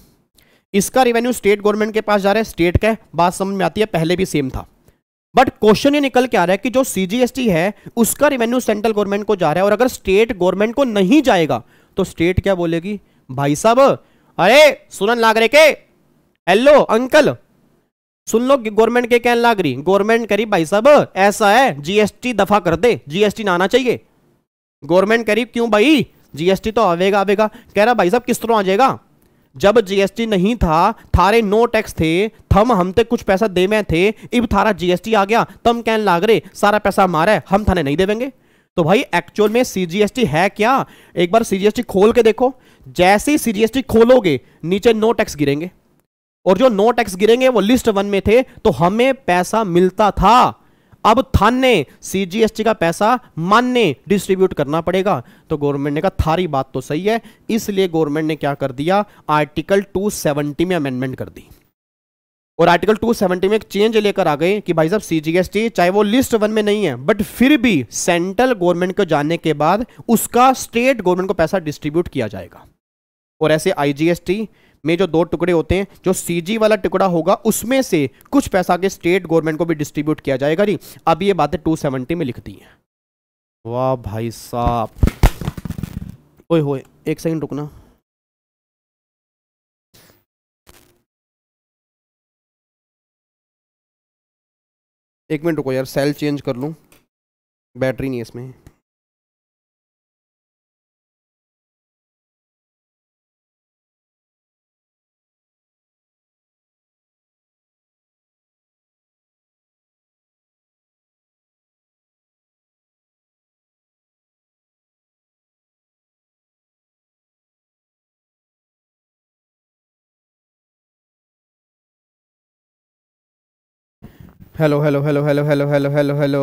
इसका रेवेन्यू स्टेट गवर्नमेंट के पास जा रहा है, स्टेट का है, बात समझ में आती है, पहले भी सेम था। बट क्वेश्चन ये निकल के आ रहा है कि जो सीजीएसटी है उसका रेवेन्यू सेंट्रल गवर्नमेंट को जा रहा है, और अगर स्टेट गवर्नमेंट को नहीं जाएगा तो स्टेट क्या बोलेगी? भाई साहब अरे सुनन लाग रहे के, हेलो अंकल सुन लो, गवर्नमेंट के कहने लाग रही, गवर्नमेंट करी भाई साहब ऐसा है जीएसटी दफा कर दे, जीएसटी ना आना चाहिए। गवर्नमेंट करी क्यों भाई, जीएसटी तो आवेगा आवेगा। कह रहा भाई साहब किस तरह आ जाएगा, जब जीएसटी नहीं था थारे 9 टैक्स थे, हम ते कुछ पैसा दे में थे, इब थारा जीएसटी आ गया, तम कहने लाग रहे सारा पैसा हमारा है, हम थाने नहीं देवेंगे। तो भाई एक्चुअल में सीजीएसटी है क्या? एक बार सीजीएसटी खोल के देखो, जैसे ही सीजीएसटी खोलोगे नीचे 9 टैक्स गिरेंगे, और जो 9 टैक्स गिरेंगे वो लिस्ट 1 में थे, तो हमें पैसा मिलता था। अब थाने सीजीएसटी का पैसा मानने डिस्ट्रीब्यूट करना पड़ेगा। तो गवर्नमेंट ने कहा थारी बात तो सही है, इसलिए गवर्नमेंट ने क्या कर दिया, आर्टिकल 270 में अमेंडमेंट कर दी, और आर्टिकल 270 में एक चेंज लेकर आ गए कि भाई साहब सीजीएसटी चाहे वो लिस्ट 1 में नहीं है, बट फिर भी सेंट्रल गवर्नमेंट को जाने के बाद उसका स्टेट गवर्नमेंट को पैसा डिस्ट्रीब्यूट किया जाएगा। और ऐसे आईजीएसटी में जो 2 टुकड़े होते हैं, जो सीजी वाला टुकड़ा होगा उसमें से कुछ पैसा के स्टेट गवर्नमेंट को भी डिस्ट्रीब्यूट किया जाएगा। नहीं अब ये बातें 270 में लिख दी हैं। वाह भाई साहब, ओए होए एक सेकंड रुकना। एक मिनट रुको यार, सेल चेंज कर लूं, बैटरी नहीं है इसमें। Hello hello hello hello hello hello hello hello,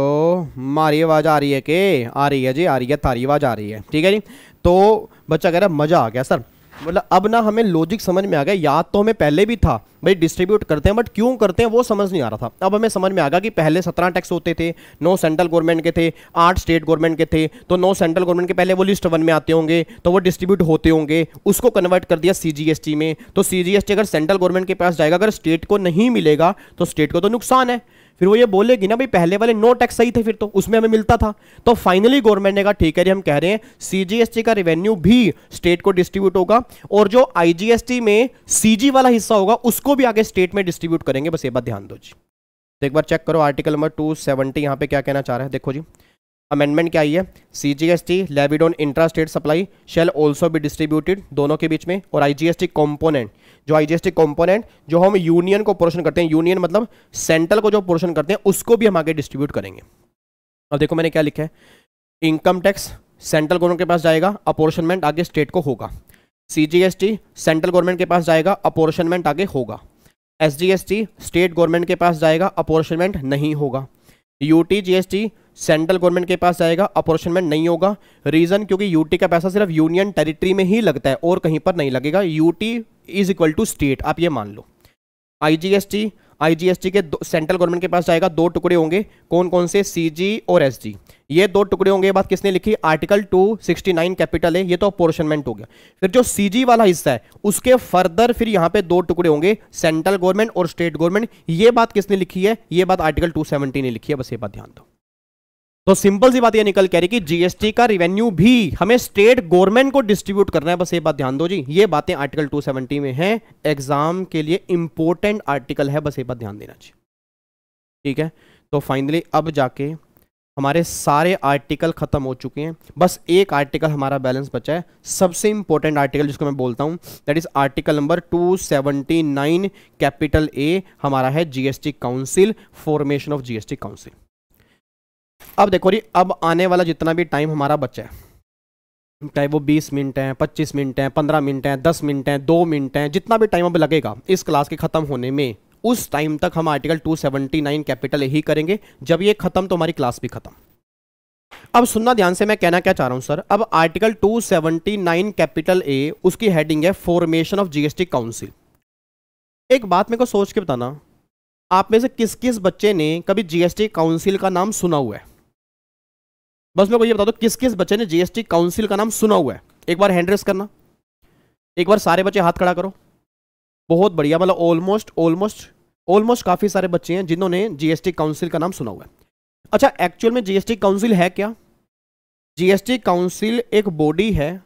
मारी आवाज़ आ रही है के? आ रही है जी, आ रही है, तारी आवाज़ आ रही है, ठीक है जी। तो बच्चा कह रहा मज़ा आ गया सर, मतलब अब ना हमें लॉजिक समझ में आ गया। याद तो हमें पहले भी था भाई डिस्ट्रीब्यूट करते हैं, बट क्यों करते हैं वो समझ नहीं आ रहा था। अब हमें समझ में आ गया कि पहले 17 टैक्स होते थे, 9 सेंट्रल गवर्नमेंट के थे, 8 स्टेट गवर्नमेंट के थे। तो 9 सेंट्रल गवर्नमेंट के पहले वो लिस्ट 1 में आते होंगे, तो वो डिस्ट्रीब्यूट होते होंगे, उसको कन्वर्ट कर दिया सीजीएसटी में। तो सीजीएसटी अगर सेंट्रल गवर्नमेंट के पास जाएगा, अगर स्टेट को नहीं मिलेगा तो स्टेट को तो नुकसान है। फिर वो ये बोलेगी ना भाई पहले वाले 9 टैक्स सही थे, फिर तो उसमें हमें मिलता था। तो फाइनली गवर्नमेंट ने कहा ठीक है, हम कह रहे हैं सीजीएसटी का रेवेन्यू भी स्टेट को डिस्ट्रीब्यूट होगा, और जो आईजीएसटी में सीजी वाला हिस्सा होगा उसको भी आगे स्टेट में डिस्ट्रीब्यूट करेंगे। बस ये बात ध्यान दो जी। तो एक बार चेक करो आर्टिकल नंबर 270 यहां पे क्या कहना चाह रहा है। देखो जी अमेंडमेंट क्या आई है, CGST levied on intra state supply shell also be distributed, दोनों के बीच में। और आईजीएसटी कंपोनेंट, जो आईजीएसटी कंपोनेंट जो हम यूनियन को पोर्शन करते हैं, यूनियन मतलब सेंट्रल को जो पोर्शन करते हैं, उसको भी हम आगे डिस्ट्रीब्यूट करेंगे। अब देखो मैंने क्या लिखा है, इनकम टैक्स सेंट्रल गवर्नमेंट के पास जाएगा, अपॉर्शनमेंट आगे स्टेट को होगा। सीजीएसटी सेंट्रल गवर्नमेंट के पास जाएगा, अपॉर्शनमेंट आगे होगा। एसजीएसटी स्टेट गवर्नमेंट के पास जाएगा, अपॉर्शनमेंट नहीं होगा। यूटी जीएसटी सेंट्रल गवर्नमेंट के पास जाएगा, अपॉर्चनमेंट नहीं होगा। रीजन क्योंकि यूटी का पैसा सिर्फ यूनियन टेरिटरी में ही लगता है और कहीं पर नहीं लगेगा। UT is equal to state, आप ये मान लो। आईजीएसटी के सेंट्रल गवर्नमेंट के पास जाएगा, 2 टुकड़े होंगे, कौन कौन से, सीजी और एसजी। ये 2 टुकड़े होंगे। बात किसने लिखी, आर्टिकल 269 कैपिटल है, ये तो अपॉर्चनमेंट हो गया। फिर जो सीजी वाला हिस्सा है उसके फर्दर फिर यहां पे 2 टुकड़े होंगे, सेंट्रल गवर्नमेंट और स्टेट गवर्नमेंट। ये बात किसने लिखी है, ये बात आर्टिकल 270 ने लिखी है, बस ये बात ध्यान दो। तो सिंपल सी बात ये निकल के आ रही कि जीएसटी का रेवेन्यू भी हमें स्टेट गवर्नमेंट को डिस्ट्रीब्यूट करना है, बस ये बात ध्यान दो जी। ये बातें आर्टिकल 270 में हैं, एग्जाम के लिए इंपॉर्टेंट आर्टिकल है, बस ये बात ध्यान देना चाहिए। ठीक है, तो फाइनली अब जाके हमारे सारे आर्टिकल खत्म हो चुके हैं, बस एक आर्टिकल हमारा बैलेंस बचा है, सबसे इंपॉर्टेंट आर्टिकल जिसको मैं बोलता हूं, that is article number 279 capital A, हमारा है GST council, formation of GST council. अब देखो जी, अब आने वाला जितना भी टाइम हमारा बचा है, चाहे वो 20 मिनट है, 25 मिनट है, 15 मिनट है, 10 मिनट है, 2 मिनट है, जितना भी टाइम अब लगेगा इस क्लास के खत्म होने में, उस टाइम तक हम आर्टिकल 279 कैपिटल ए ही करेंगे। जब ये खत्म तो हमारी क्लास भी खत्म। अब सुनना ध्यान से, मैं कहना क्या चाह रहा हूं सर, अब आर्टिकल 279 कैपिटल ए, उसकी हेडिंग है फॉर्मेशन ऑफ जीएसटी काउंसिल। एक बात मेरे को सोच के बताना, आप में से किस किस बच्चे ने कभी जीएसटी काउंसिल का नाम सुना हुआ है? बस मेरे को ये बता दो, किस किस बच्चे ने जीएसटी काउंसिल का नाम सुना हुआ है? एक बार हैंड रेस करना, एक बार सारे बच्चे हाथ खड़ा करो। बहुत बढ़िया, मतलब ऑलमोस्ट काफी सारे बच्चे हैं जिन्होंने जीएसटी काउंसिल का नाम सुना हुआ है। अच्छा, एक्चुअल में जीएसटी काउंसिल है क्या? जीएसटी काउंसिल एक बॉडी है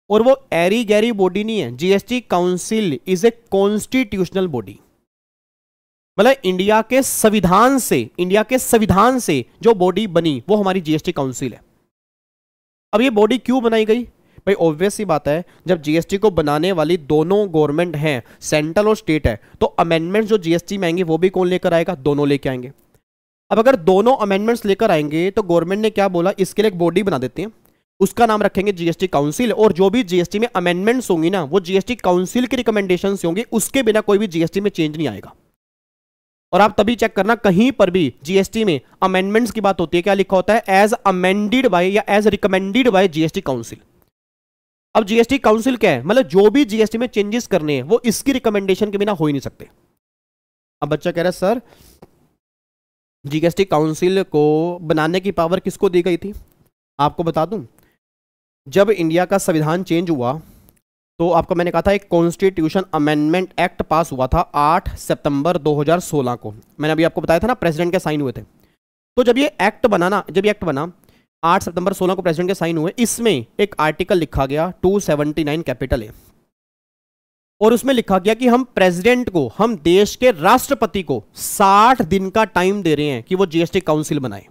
और वो एरी गैरी बॉडी नहीं है। GST council is a constitutional body, मतलब इंडिया के संविधान से जो बॉडी बनी वो हमारी जीएसटी काउंसिल है। अब ये बॉडी क्यों बनाई गई भाई? ऑब्वियस सी बात है, जब जीएसटी को बनाने वाली दोनों गवर्नमेंट हैं, सेंट्रल और स्टेट है, तो अमेंडमेंट्स जो जीएसटी में आएंगे वो भी कौन लेकर आएगा? दोनों लेके आएंगे। अब अगर दोनों अमेंडमेंट्स लेकर आएंगे तो गवर्नमेंट ने क्या बोला, इसके लिए एक बॉडी बना देते हैं, उसका नाम रखेंगे जीएसटी काउंसिल, और जो भी जीएसटी में अमेंडमेंट्स होंगी ना वो जीएसटी काउंसिल की रिकमेंडेशन से होंगी, उसके बिना कोई भी जीएसटी में चेंज नहीं आएगा। और आप तभी चेक करना, कहीं पर भी जीएसटी में अमेंडमेंट्स की बात होती है, क्या लिखा होता है? एज अमेंडेड बाय या as recommended by GST council. अब जीएसटी काउंसिल क्या है? मतलब जो भी जीएसटी में चेंजेस करने हैं वो इसकी रिकमेंडेशन के बिना हो ही नहीं सकते। अब बच्चा कह रहा है सर जीएसटी काउंसिल को बनाने की पावर किसको दी गई थी? आपको बता दूं, जब इंडिया का संविधान चेंज हुआ तो आपको मैंने कहा था एक कॉन्स्टिट्यूशन अमेंडमेंट एक्ट पास हुआ था 8 सितंबर 2016 को। मैंने अभी आपको बताया था ना, प्रेसिडेंट के साइन हुए थे। तो जब ये एक्ट बना 8 सितंबर 16 को प्रेसिडेंट के साइन हुए, इसमें एक आर्टिकल लिखा गया 279 कैपिटल ए, और उसमें लिखा गया कि हम प्रेसिडेंट को, हम देश के राष्ट्रपति को 60 दिन का टाइम दे रहे हैं कि वो जीएसटी काउंसिल बनाए।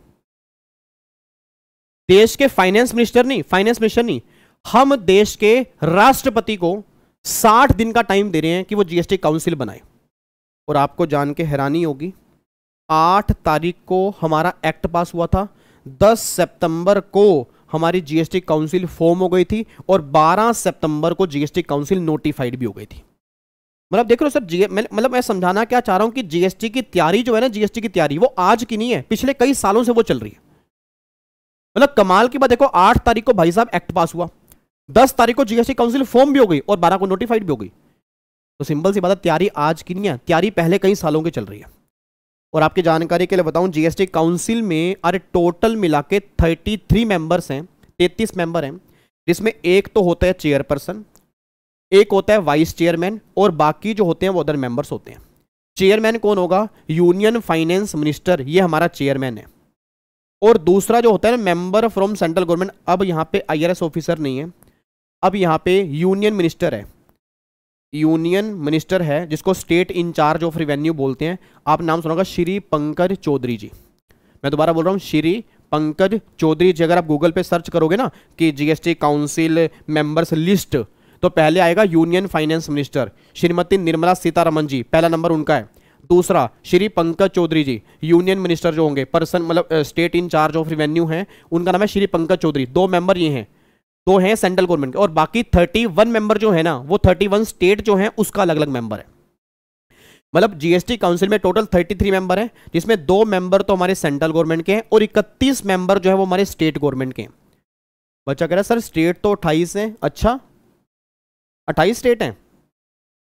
देश के फाइनेंस मिनिस्टर नहीं, हम देश के राष्ट्रपति को 60 दिन का टाइम दे रहे हैं कि वो जीएसटी काउंसिल बनाए। और आपको जान के हैरानी होगी, 8 तारीख को हमारा एक्ट पास हुआ था, 10 सितंबर को हमारी जीएसटी काउंसिल फॉर्म हो गई थी, और 12 सितंबर को जीएसटी काउंसिल नोटिफाइड भी हो गई थी। मतलब देख लो सर, मतलब मैं समझाना क्या चाह रहा हूं कि जीएसटी की तैयारी जो है ना, जीएसटी की तैयारी वो आज की नहीं है, पिछले कई सालों से वो चल रही है। मतलब कमाल की बात देखो, 8 तारीख को भाई साहब एक्ट पास हुआ, 10 तारीख को जीएसटी काउंसिल फॉर्म भी हो गई और 12 को नोटिफाइड भी हो गई। तो सिंपल सी बात है, तैयारी आज की नहीं है, तैयारी पहले कई सालों की चल रही है। और आपकी जानकारी के लिए बताऊं, जीएसटी काउंसिल में अरे टोटल मिला के 33 मेंबर्स हैं, 33 मेंबर हैं, जिसमें एक तो होता है चेयरपर्सन, एक होता है वाइस चेयरमैन, और बाकी जो होते हैं वो अदर मेंबर्स होते हैं। चेयरमैन कौन होगा? यूनियन फाइनेंस मिनिस्टर, ये हमारा चेयरमैन है। और दूसरा जो होता है मेंबर फ्रॉम सेंट्रल गवर्नमेंट, अब यहाँ पे आईआरएस ऑफिसर नहीं है, अब यहाँ पे यूनियन मिनिस्टर है, जिसको स्टेट इंचार्ज ऑफ रेवेन्यू बोलते हैं। आप नाम सुनोगा श्री पंकज चौधरी जी। मैं दोबारा बोल रहा हूँ, श्री पंकज चौधरी जी। अगर आप गूगल पे सर्च करोगे ना कि जीएसटी काउंसिल मेंबर्स लिस्ट, तो पहले आएगा union finance minister Shrimati Nirmala Sitharaman ji, पहला नंबर उनका है। दूसरा श्री पंकज चौधरी जी, यूनियन मिनिस्टर जो होंगे, पर्सन मतलब स्टेट इंचार्ज ऑफ रेवेन्यू हैं, उनका नाम है श्री पंकज चौधरी। 2 मेंबर ये हैं, 2 हैं सेंट्रल गवर्नमेंट के, और बाकी 31 मेंबर जो है ना, वो 31 स्टेट जो हैं उसका अलग अलग मेंबर है। मतलब जीएसटी काउंसिल में टोटल 33 मेंबर हैं, जिसमें 2 मेंबर तो हमारे सेंट्रल गवर्नमेंट के हैं और 31 मेंबर जो है वो हमारे स्टेट गवर्नमेंट के हैं। बच्चा कह रहा है सर स्टेट तो 28 हैं। अच्छा 28 स्टेट हैं,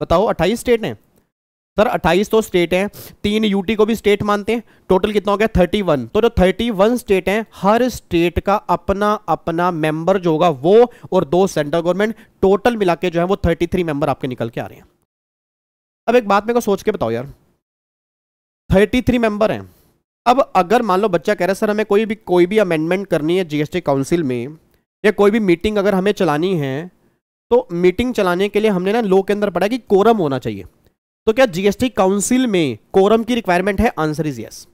बताओ 28 स्टेट हैं सर? 28 तो स्टेट हैं, 3 यूटी को भी स्टेट मानते हैं, टोटल कितना हो गया 31। तो जो 31 स्टेट हैं, हर स्टेट का अपना अपना मेंबर जो होगा वो, और 2 सेंट्रल गवर्नमेंट, टोटल मिला के जो है वो 33 मेंबर आपके निकल के आ रहे हैं। अब एक बात मेरे को सोच के बताओ यार, 33 मेंबर हैं। अब अगर मान लो बच्चा कह रहा है सर हमें कोई भी अमेंडमेंट करनी है जीएसटी काउंसिल में, या कोई भी मीटिंग अगर हमें चलानी है, तो मीटिंग चलाने के लिए हमने ना लॉ के अंदर पढ़ा कि कोरम होना चाहिए। तो क्या जीएसटी काउंसिल में कोरम की रिक्वायरमेंट है? Answer is yes.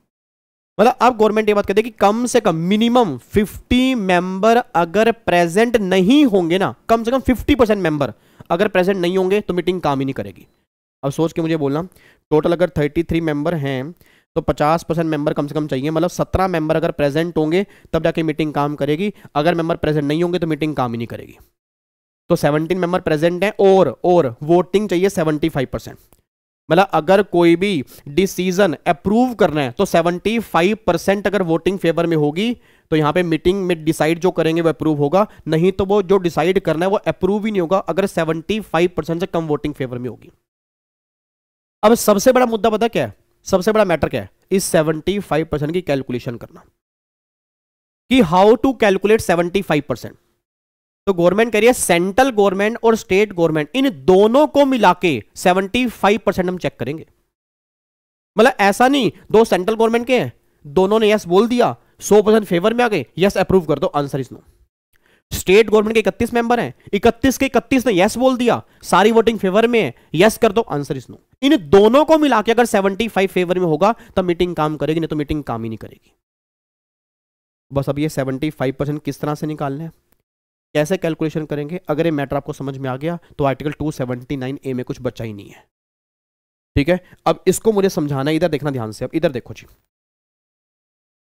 मतलब अब गवर्नमेंट ये बात कहती है कि कम से कम मिनिमम 50 मेंबर अगर प्रेजेंट नहीं होंगे ना, कम से कम 50% मेंबर अगर प्रेजेंट नहीं होंगे तो मीटिंग काम ही नहीं करेगी। अब सोच के मुझे बोलना, टोटल अगर 33 मेंबर हैं तो 50% मेंबर कम से कम चाहिए, मतलब 17 मेंबर अगर प्रेजेंट होंगे तब जाके मीटिंग काम करेगी, अगर मेंबर प्रेजेंट नहीं होंगे तो मीटिंग काम ही नहीं करेगी। तो 17 मेंबर प्रेजेंट हैं और वोटिंग चाहिए 75%। मतलब अगर कोई भी डिसीजन अप्रूव करना है तो 75% अगर वोटिंग फेवर में होगी तो यहां पे मीटिंग में डिसाइड जो करेंगे वो अप्रूव होगा, नहीं तो वो जो डिसाइड करना है वो अप्रूव ही नहीं होगा अगर 75% से कम वोटिंग फेवर में होगी। अब सबसे बड़ा मुद्दा पता क्या है, सबसे बड़ा मैटर क्या है, इस 75% की कैलकुलेशन करना, कि हाउ टू कैलकुलेट 75%। तो गवर्नमेंट कह रही है सेंट्रल गवर्नमेंट और स्टेट गवर्नमेंट इन दोनों को मिला के 75% हम चेक करेंगे। मतलब ऐसा नहीं 2 सेंट्रल गवर्नमेंट के हैं, दोनों ने यस बोल दिया, 100% फेवर में आ गए, यस अप्रूव कर दो, answer is no. State government के 31 मेंबर हैं, 31 के 31 ने यस बोल दिया, सारी वोटिंग फेवर में है, यस कर दो, आंसर इज नो। इन दोनों को मिला के अगर 75 फेवर में होगा तब मीटिंग काम करेगी, नहीं तो मीटिंग काम ही नहीं करेगी। बस अब ये 75% किस तरह से निकालना है, कैसे कैलकुलेशन करेंगे, अगर ये मैटर आपको समझ में आ गया तो आर्टिकल 279A में कुछ बचा ही नहीं है। ठीक है, अब इसको मुझे समझाना है, इधर देखना ध्यान से। अब इधर देखो जी,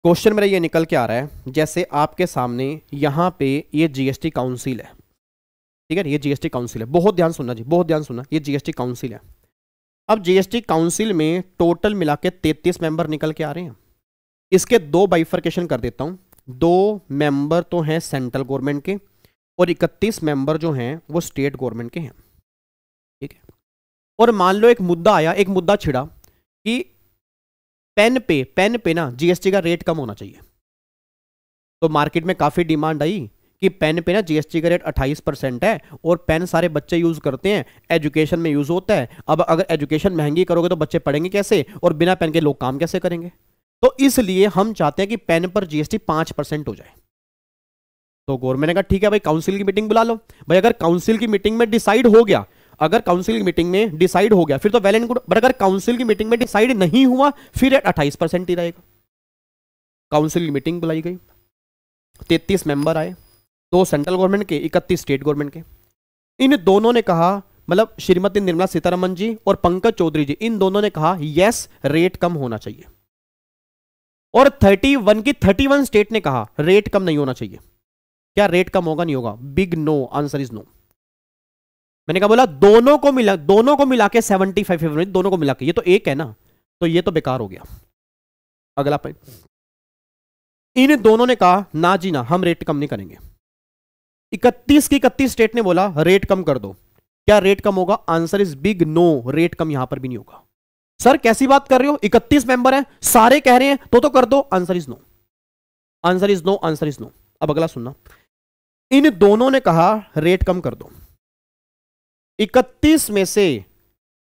क्वेश्चन मेरा ये निकल के आ रहा है, जैसे आपके सामने यहां पे ये जीएसटी काउंसिल है, ठीक है, ये जीएसटी काउंसिल है, बहुत ध्यान सुनना जी, बहुत ध्यान सुनना, ये जीएसटी काउंसिल है। अब जीएसटी काउंसिल में टोटल मिला के 33 मेंबर निकल के आ रहे हैं। इसके 2 बाइफर्केशन कर देता हूं, 2 मेंबर तो हैं सेंट्रल गवर्नमेंट के और 31 मेंबर जो हैं वो स्टेट गवर्नमेंट के हैं। ठीक है, और मान लो एक मुद्दा आया, एक मुद्दा छिड़ा कि पेन पे ना जीएसटी का रेट कम होना चाहिए। तो मार्केट में काफी डिमांड आई कि पेन पे ना जीएसटी का रेट 28% है और पेन सारे बच्चे यूज करते हैं, एजुकेशन में यूज होता है। अब अगर एजुकेशन महंगी करोगे तो बच्चे पढ़ेंगे कैसे, और बिना पेन के लोग काम कैसे करेंगे। तो इसलिए हम चाहते हैं कि पेन पर जीएसटी 5% हो जाए। तो गवर्नमेंट ने कहा ठीक है भाई, काउंसिल की मीटिंग बुला लो। भाई अगर काउंसिल की मीटिंग में डिसाइड हो गया, अगर काउंसिल की मीटिंग में डिसाइड हो गया फिर तो वेल एंड गुड, बट अगर काउंसिल की मीटिंग में डिसाइड नहीं हुआ फिर 28% ही रहेगा। काउंसिल की मीटिंग बुलाई गई, 33 मेंबर आए, 2 सेंट्रल गवर्नमेंट के, 31 स्टेट गवर्नमेंट के। इन दोनों ने कहा, मतलब श्रीमती निर्मला सीतारमन जी और पंकज चौधरी जी, इन दोनों ने कहा यस रेट कम होना चाहिए। और 31 स्टेट ने कहा रेट कम नहीं होना चाहिए। क्या रेट कम होगा? नहीं होगा। Big no, answer is no. मैंने कहा बोला दोनों को मिला के 75, दोनों को मिला के, ये तो एक है ना, तो ये तो बेकार हो गया। अगला पॉइंट, इन दोनों ने कहा ना जी ना, हम रेट कम नहीं करेंगे। 31 की 31 स्टेट ने बोला रेट कम कर दो। क्या रेट कम होगा? Answer is big no, rate कम यहां पर भी नहीं होगा। सर कैसी बात कर रहे हो, 31 मेंबर हैं, सारे कह रहे हैं तो कर दो। Answer is no, answer is no, answer is no. अब अगला सुनना, इन दोनों ने कहा रेट कम कर दो। 31 में से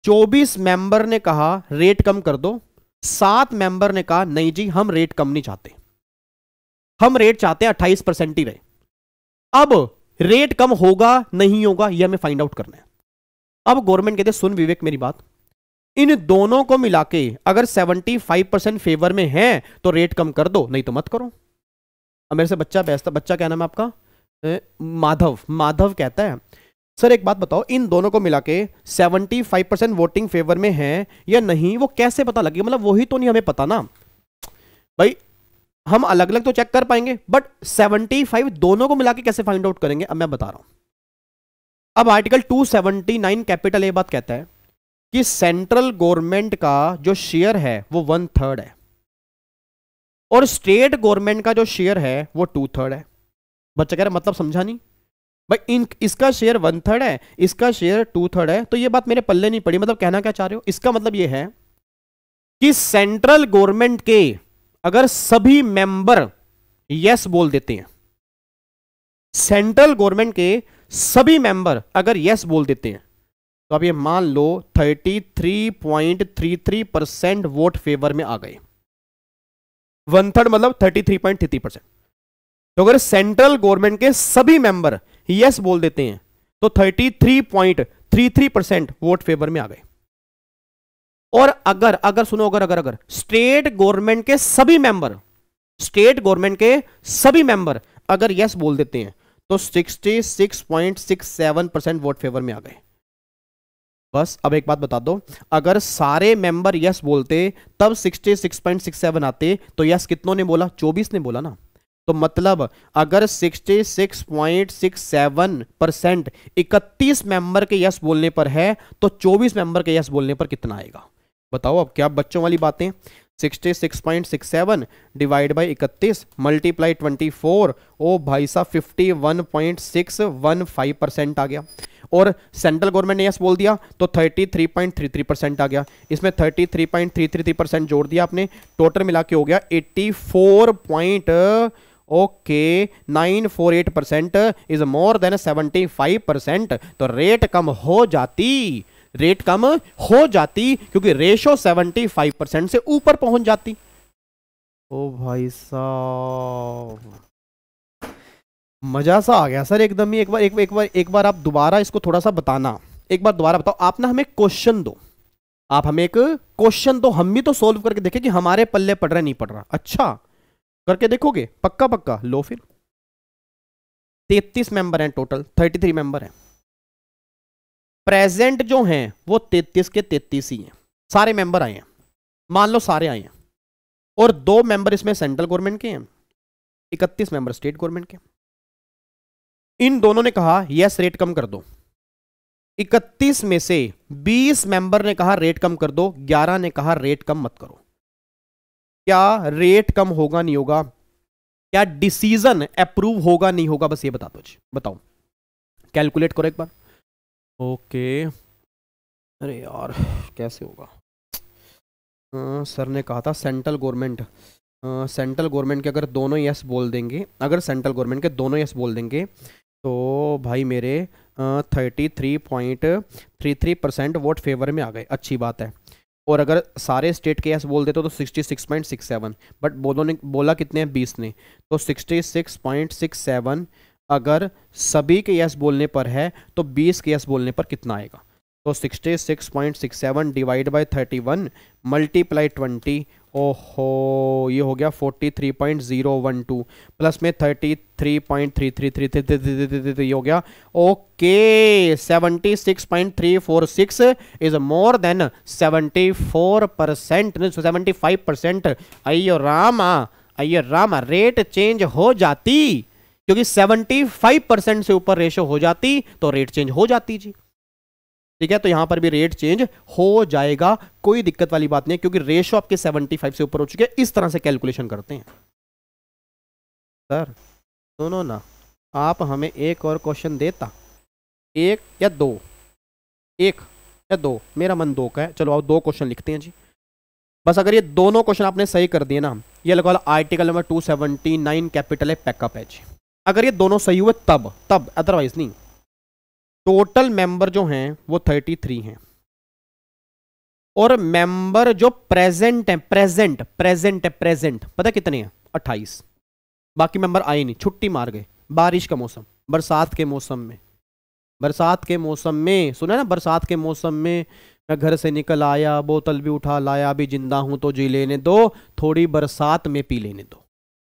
24 मेंबर ने कहा रेट कम कर दो, 7 मेंबर ने कहा नहीं जी हम रेट कम नहीं चाहते, हम रेट चाहते हैं 28% ही रहे। अब रेट कम होगा नहीं होगा ये हमें फाइंड आउट करना है। अब गवर्नमेंट कहते सुन विवेक मेरी बात, इन दोनों को मिला के अगर 75% फेवर में है तो रेट कम कर दो, नहीं तो मत करो। अब मेरे से बच्चा बेचता, बच्चा क्या नाम है आपका? माधव कहता है सर एक बात बताओ, इन दोनों को मिला के 75% वोटिंग फेवर में है या नहीं, वो कैसे पता लगे? मतलब वही तो नहीं हमें पता ना भाई, हम अलग अलग तो चेक कर पाएंगे बट 75 दोनों को मिला के कैसे फाइंड आउट करेंगे? अब मैं बता रहा हूं। अब आर्टिकल 279 कैपिटल ए बात कहता है कि सेंट्रल गवर्नमेंट का जो शेयर है वो 1/3 है और स्टेट गवर्नमेंट का जो शेयर है वो 2/3 है। बच्चा कह रहा मतलब समझा नहीं भाई, इसका शेयर 1/3 है, इसका शेयर 2/3 है, तो ये बात मेरे पल्ले नहीं पड़ी। मतलब कहना क्या चाह रहे हो? इसका मतलब ये है कि सेंट्रल गवर्नमेंट के अगर सभी मेंबर यस बोल देते हैं, सेंट्रल गवर्नमेंट के सभी मेंबर अगर यस बोल देते हैं, तो अब ये मान लो 33.33% वोट फेवर में आ गए। 1/3 मतलब 33.33%। तो अगर सेंट्रल गवर्नमेंट के सभी मेंबर यस बोल देते हैं तो 33.33% वोट फेवर में आ गए। और अगर सुनो, अगर स्टेट गवर्नमेंट के सभी मेंबर, स्टेट गवर्नमेंट के सभी मेंबर अगर यस बोल देते हैं तो 66.67% वोट फेवर में आ गए। बस अब एक बात बता दो, अगर सारे मेंबर यस बोलते तब 66.67 आते, तो यस कितनों ने बोला? 24 ने बोला ना। तो मतलब अगर 66.67% 31 मेंबर के यस बोलने पर है तो 24 मेंबर के यस बोलने पर कितना आएगा? बताओ अब, क्या बच्चों वाली बातें। 66.67 डिवाइड बाई 31 मल्टीप्लाई 24, ओ भाई साहब 51.615% आ गया। और सेंट्रल गवर्नमेंट ने यस बोल दिया तो 33.33% आ गया। इसमें 33.33% जोड़ दिया आपने, टोटल मिला के हो गया 84.948% इज मोर देन 75%। तो रेट कम हो जाती, क्योंकि रेशो 75% से ऊपर पहुंच जाती। ओ भाई साहब, मजा सा आ गया सर एकदम ही। एक बार आप दोबारा इसको थोड़ा सा बताना, एक बार दोबारा बताओ। आप ना हमें क्वेश्चन दो, आप हमें एक क्वेश्चन दो, हम भी तो सोल्व करके देखें कि हमारे पल्ले पड़ रहा नहीं पड़ रहा। अच्छा करके देखोगे? पक्का लो फिर। 33 मेंबर हैं टोटल, 33 मेंबर हैं। प्रेजेंट जो हैं वो 33 के 33 ही हैं, सारे मेंबर आए हैं, मान लो सारे आए हैं। और 2 मेंबर इसमें सेंट्रल गवर्नमेंट के हैं, 31 मेंबर स्टेट गवर्नमेंट के। इन दोनों ने कहा यस रेट कम कर दो। 31 में से 20 मेंबर ने कहा रेट कम कर दो, 11 ने कहा रेट कम मत करो। क्या रेट कम होगा नहीं होगा? क्या डिसीजन अप्रूव होगा नहीं होगा? बस ये बता दो जी, बताओ, कैलकुलेट करो एक बार। ओके, अरे यार कैसे होगा? सर ने कहा था सेंट्रल गवर्नमेंट के अगर दोनों यस बोल देंगे, अगर सेंट्रल गवर्नमेंट के दोनों यस बोल देंगे तो भाई मेरे 33.33% वोट फेवर में आ गए, अच्छी बात है। और अगर सारे स्टेट के यस बोल देते तो 66.67, बट बोला कितने हैं? 20 ने, तो 66.67 अगर सभी के यस बोलने पर है तो 20 के यस बोलने पर कितना आएगा? तो 66.67 डिवाइड बाई 31 मल्टीप्लाई 20, ओहो ये हो गया 43.012 प्लस में 33.3333 हो गया, ओके 76.346 इज मोर देन 74%, 75%। अयो रामा रेट चेंज हो जाती, क्योंकि 75% से ऊपर रेशो हो जाती तो रेट चेंज हो जाती जी। ठीक है, तो यहां पर भी रेट चेंज हो जाएगा, कोई दिक्कत वाली बात नहीं, क्योंकि रेशो आपके 75 से ऊपर हो चुके हैं। इस तरह से कैलकुलेशन करते हैं। सर सुनो ना, आप हमें एक और क्वेश्चन देता, एक या दो, मेरा मन 2 का है। चलो आप 2 क्वेश्चन लिखते हैं जी। बस अगर ये दोनों क्वेश्चन आपने सही कर दिए ना, ये लगा आर्टिकल नंबर 279 कैपिटल है पैकअप है जी। अगर ये दोनों सही हुए तब अदरवाइज नहीं। टोटल मेंबर जो हैं वो 33 हैं, और मेंबर जो प्रेजेंट पता कितने हैं? 28। बाकी मेंबर आए नहीं, छुट्टी मार गए, बारिश का मौसम, बरसात के मौसम में सुना ना, बरसात के मौसम में मैं घर से निकल आया, बोतल भी उठा लाया, अभी जिंदा हूं तो जी लेने दो, थोड़ी बरसात में पी लेने दो।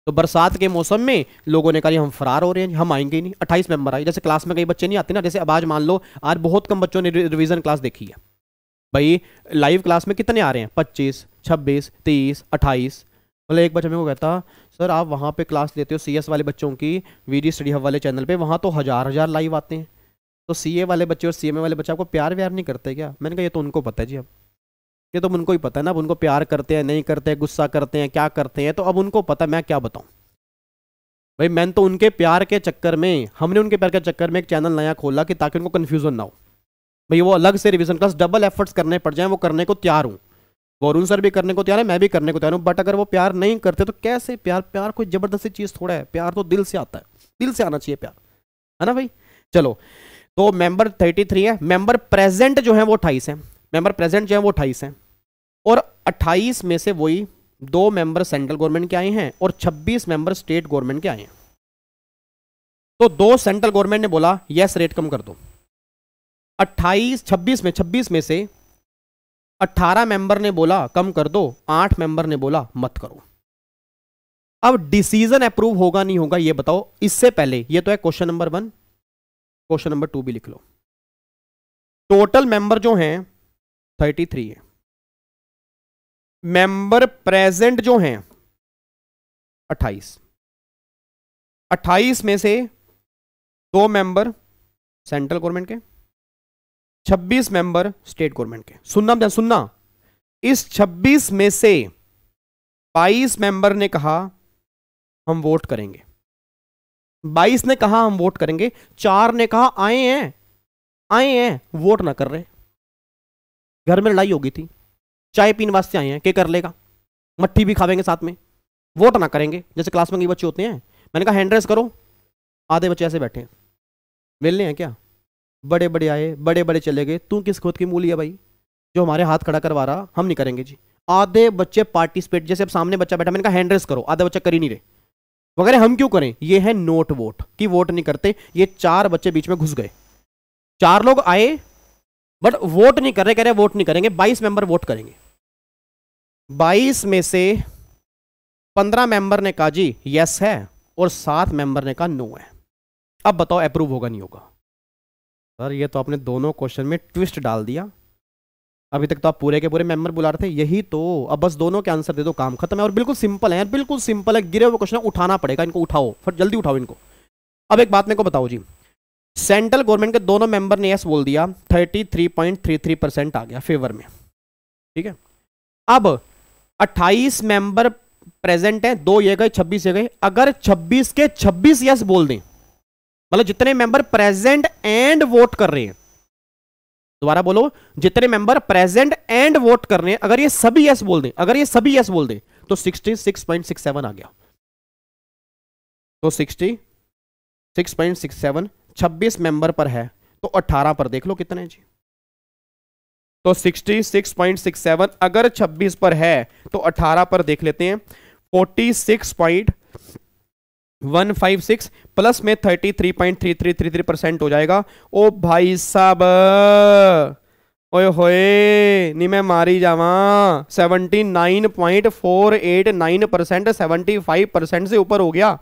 तो बरसात के मौसम में लोगों ने कहा हम फरार हो रहे हैं, हम आएंगे ही नहीं। 28 मेंबर आए। जैसे क्लास में कई बच्चे नहीं आते ना, जैसे अब आज मान लो आज बहुत कम बच्चों ने रिवीजन क्लास देखी है भाई। लाइव क्लास में कितने आ रहे हैं? 25, 26, 30, 28। मतलब एक बच्चा मेरे को कहता सर आप वहाँ पे क्लास लेते हो CS वाले बच्चों की, VD स्टडी हब वाले चैनल पे, वहाँ तो हजार लाइव आते हैं। तो सीए वाले बच्चे और सीएमए वाले बच्चे आपको प्यार व्यार नहीं करते क्या? मैंने कहा ये तो उनको पता है जी। अब ये तो उनको ही पता है ना, अब उनको प्यार करते हैं नहीं करते हैं, गुस्सा करते हैं क्या करते हैं, तो अब उनको पता, मैं क्या बताऊं भाई। मैंने तो उनके प्यार के चक्कर में, हमने उनके प्यार के चक्कर में एक चैनल नया खोला कि ताकि उनको कन्फ्यूजन ना हो भाई। वो अलग से रिवीजन क्लास डबल एफर्ट्स करने पड़ जाए, वो करने को तैयार हूँ। वरुण सर भी करने को तैयार है, मैं भी करने को तैयार हूँ। बट अगर वो प्यार नहीं करते तो कैसे प्यार? प्यार कोई जबरदस्ती चीज थोड़ा है, प्यार तो दिल से आता है, दिल से आना चाहिए प्यार, है ना भाई। चलो, तो मेंबर 33 है, मेंबर प्रेजेंट जो है वो 28 है, मेंबर प्रेजेंट जो है वो 28 है, और 28 में से वही 2 मेंबर सेंट्रल गवर्नमेंट के आए हैं और 26 मेंबर स्टेट गवर्नमेंट के आए हैं। तो 2 सेंट्रल गवर्नमेंट ने बोला यस रेट कम कर दो। 26 में से 18 मेंबर ने बोला कम कर दो, 8 मेंबर ने बोला मत करो। अब डिसीजन अप्रूव होगा नहीं होगा ये बताओ। इससे पहले ये तो है क्वेश्चन नंबर 1, क्वेश्चन नंबर 2 भी लिख लो। टोटल मेंबर जो हैं 33 है, मेंबर प्रेजेंट जो हैं 28, 28 में से 2 मेंबर सेंट्रल गवर्नमेंट के, 26 मेंबर स्टेट गवर्नमेंट के। सुनना सुनना, इस 26 में से 22 मेंबर ने कहा हम वोट करेंगे, 22 ने कहा हम वोट करेंगे, 4 ने कहा आए हैं वोट ना कर रहे, घर में लड़ाई होगी थी, चाय पीने वास्ते आए हैं, क्या कर लेगा, मट्ठी भी खावेंगे साथ में, वोट ना करेंगे। जैसे क्लास में कई बच्चे होते हैं, मैंने कहा हैंड रेस करो, आधे बच्चे ऐसे बैठे हैं, मिलने हैं क्या? बड़े बड़े आए, बड़े बड़े चले गए, तू किस खुद की मूली है भाई जो हमारे हाथ खड़ा करवा रहा? हम नहीं करेंगे जी। आधे बच्चे पार्टिसिपेट, जैसे अब सामने बच्चा बैठा, मैंने कहा हैंड रेस करो, आधे बच्चा कर ही नहीं रहे वगैरह। हम क्यों करें? ये है नोट वोट कि वोट नहीं करते। ये 4 बच्चे बीच में घुस गए, 4 लोग आए बट वोट नहीं कर रहे, कह रहे वोट नहीं करेंगे। 22 मेंबर वोट करेंगे, 22 में से 15 मेंबर ने कहा जी यस है और 7 मेंबर ने कहा नो है। अब बताओ अप्रूव होगा नहीं होगा? सर ये तो आपने दोनों क्वेश्चन में ट्विस्ट डाल दिया। अभी तक तो आप पूरे के पूरे मेंबर बुला रहे थे, यही तो। अब बस दोनों के आंसर दे दो, काम खत्म है। और बिल्कुल सिंपल है, बिल्कुल सिंपल है। गिरे हुए क्वेश्चन उठाना पड़ेगा, इनको उठाओ, फिर जल्दी उठाओ इनको। अब एक बात मेरे को बताओ जी, सेंट्रल गवर्नमेंट के दोनों मेंबर ने यस बोल दिया, 33.33% आ गया फेवर में, ठीक है। अब 28 मेंबर प्रेजेंट है, 2 ये गए, 26 ये गए। अगर 26 के 26 यस बोल दें, मतलब जितने मेंबर प्रेजेंट एंड वोट कर रहे हैं, दोबारा बोलो, जितने मेंबर प्रेजेंट एंड वोट कर रहे हैं, अगर ये सभी यस बोल दें, अगर ये सभी यस बोल दें तो 66.67 आ गया। तो 66.67 26 मेंबर पर है, तो 18 पर देख लो कितने जी। तो 66.67 अगर 26 पर है तो 18 पर देख लेते हैं, 46.156 प्लस में 33.3333% हो जाएगा। ओ भाई साहब, ओए होए नी मैं मारी जावा, 79.489%, 75% से ऊपर हो गया।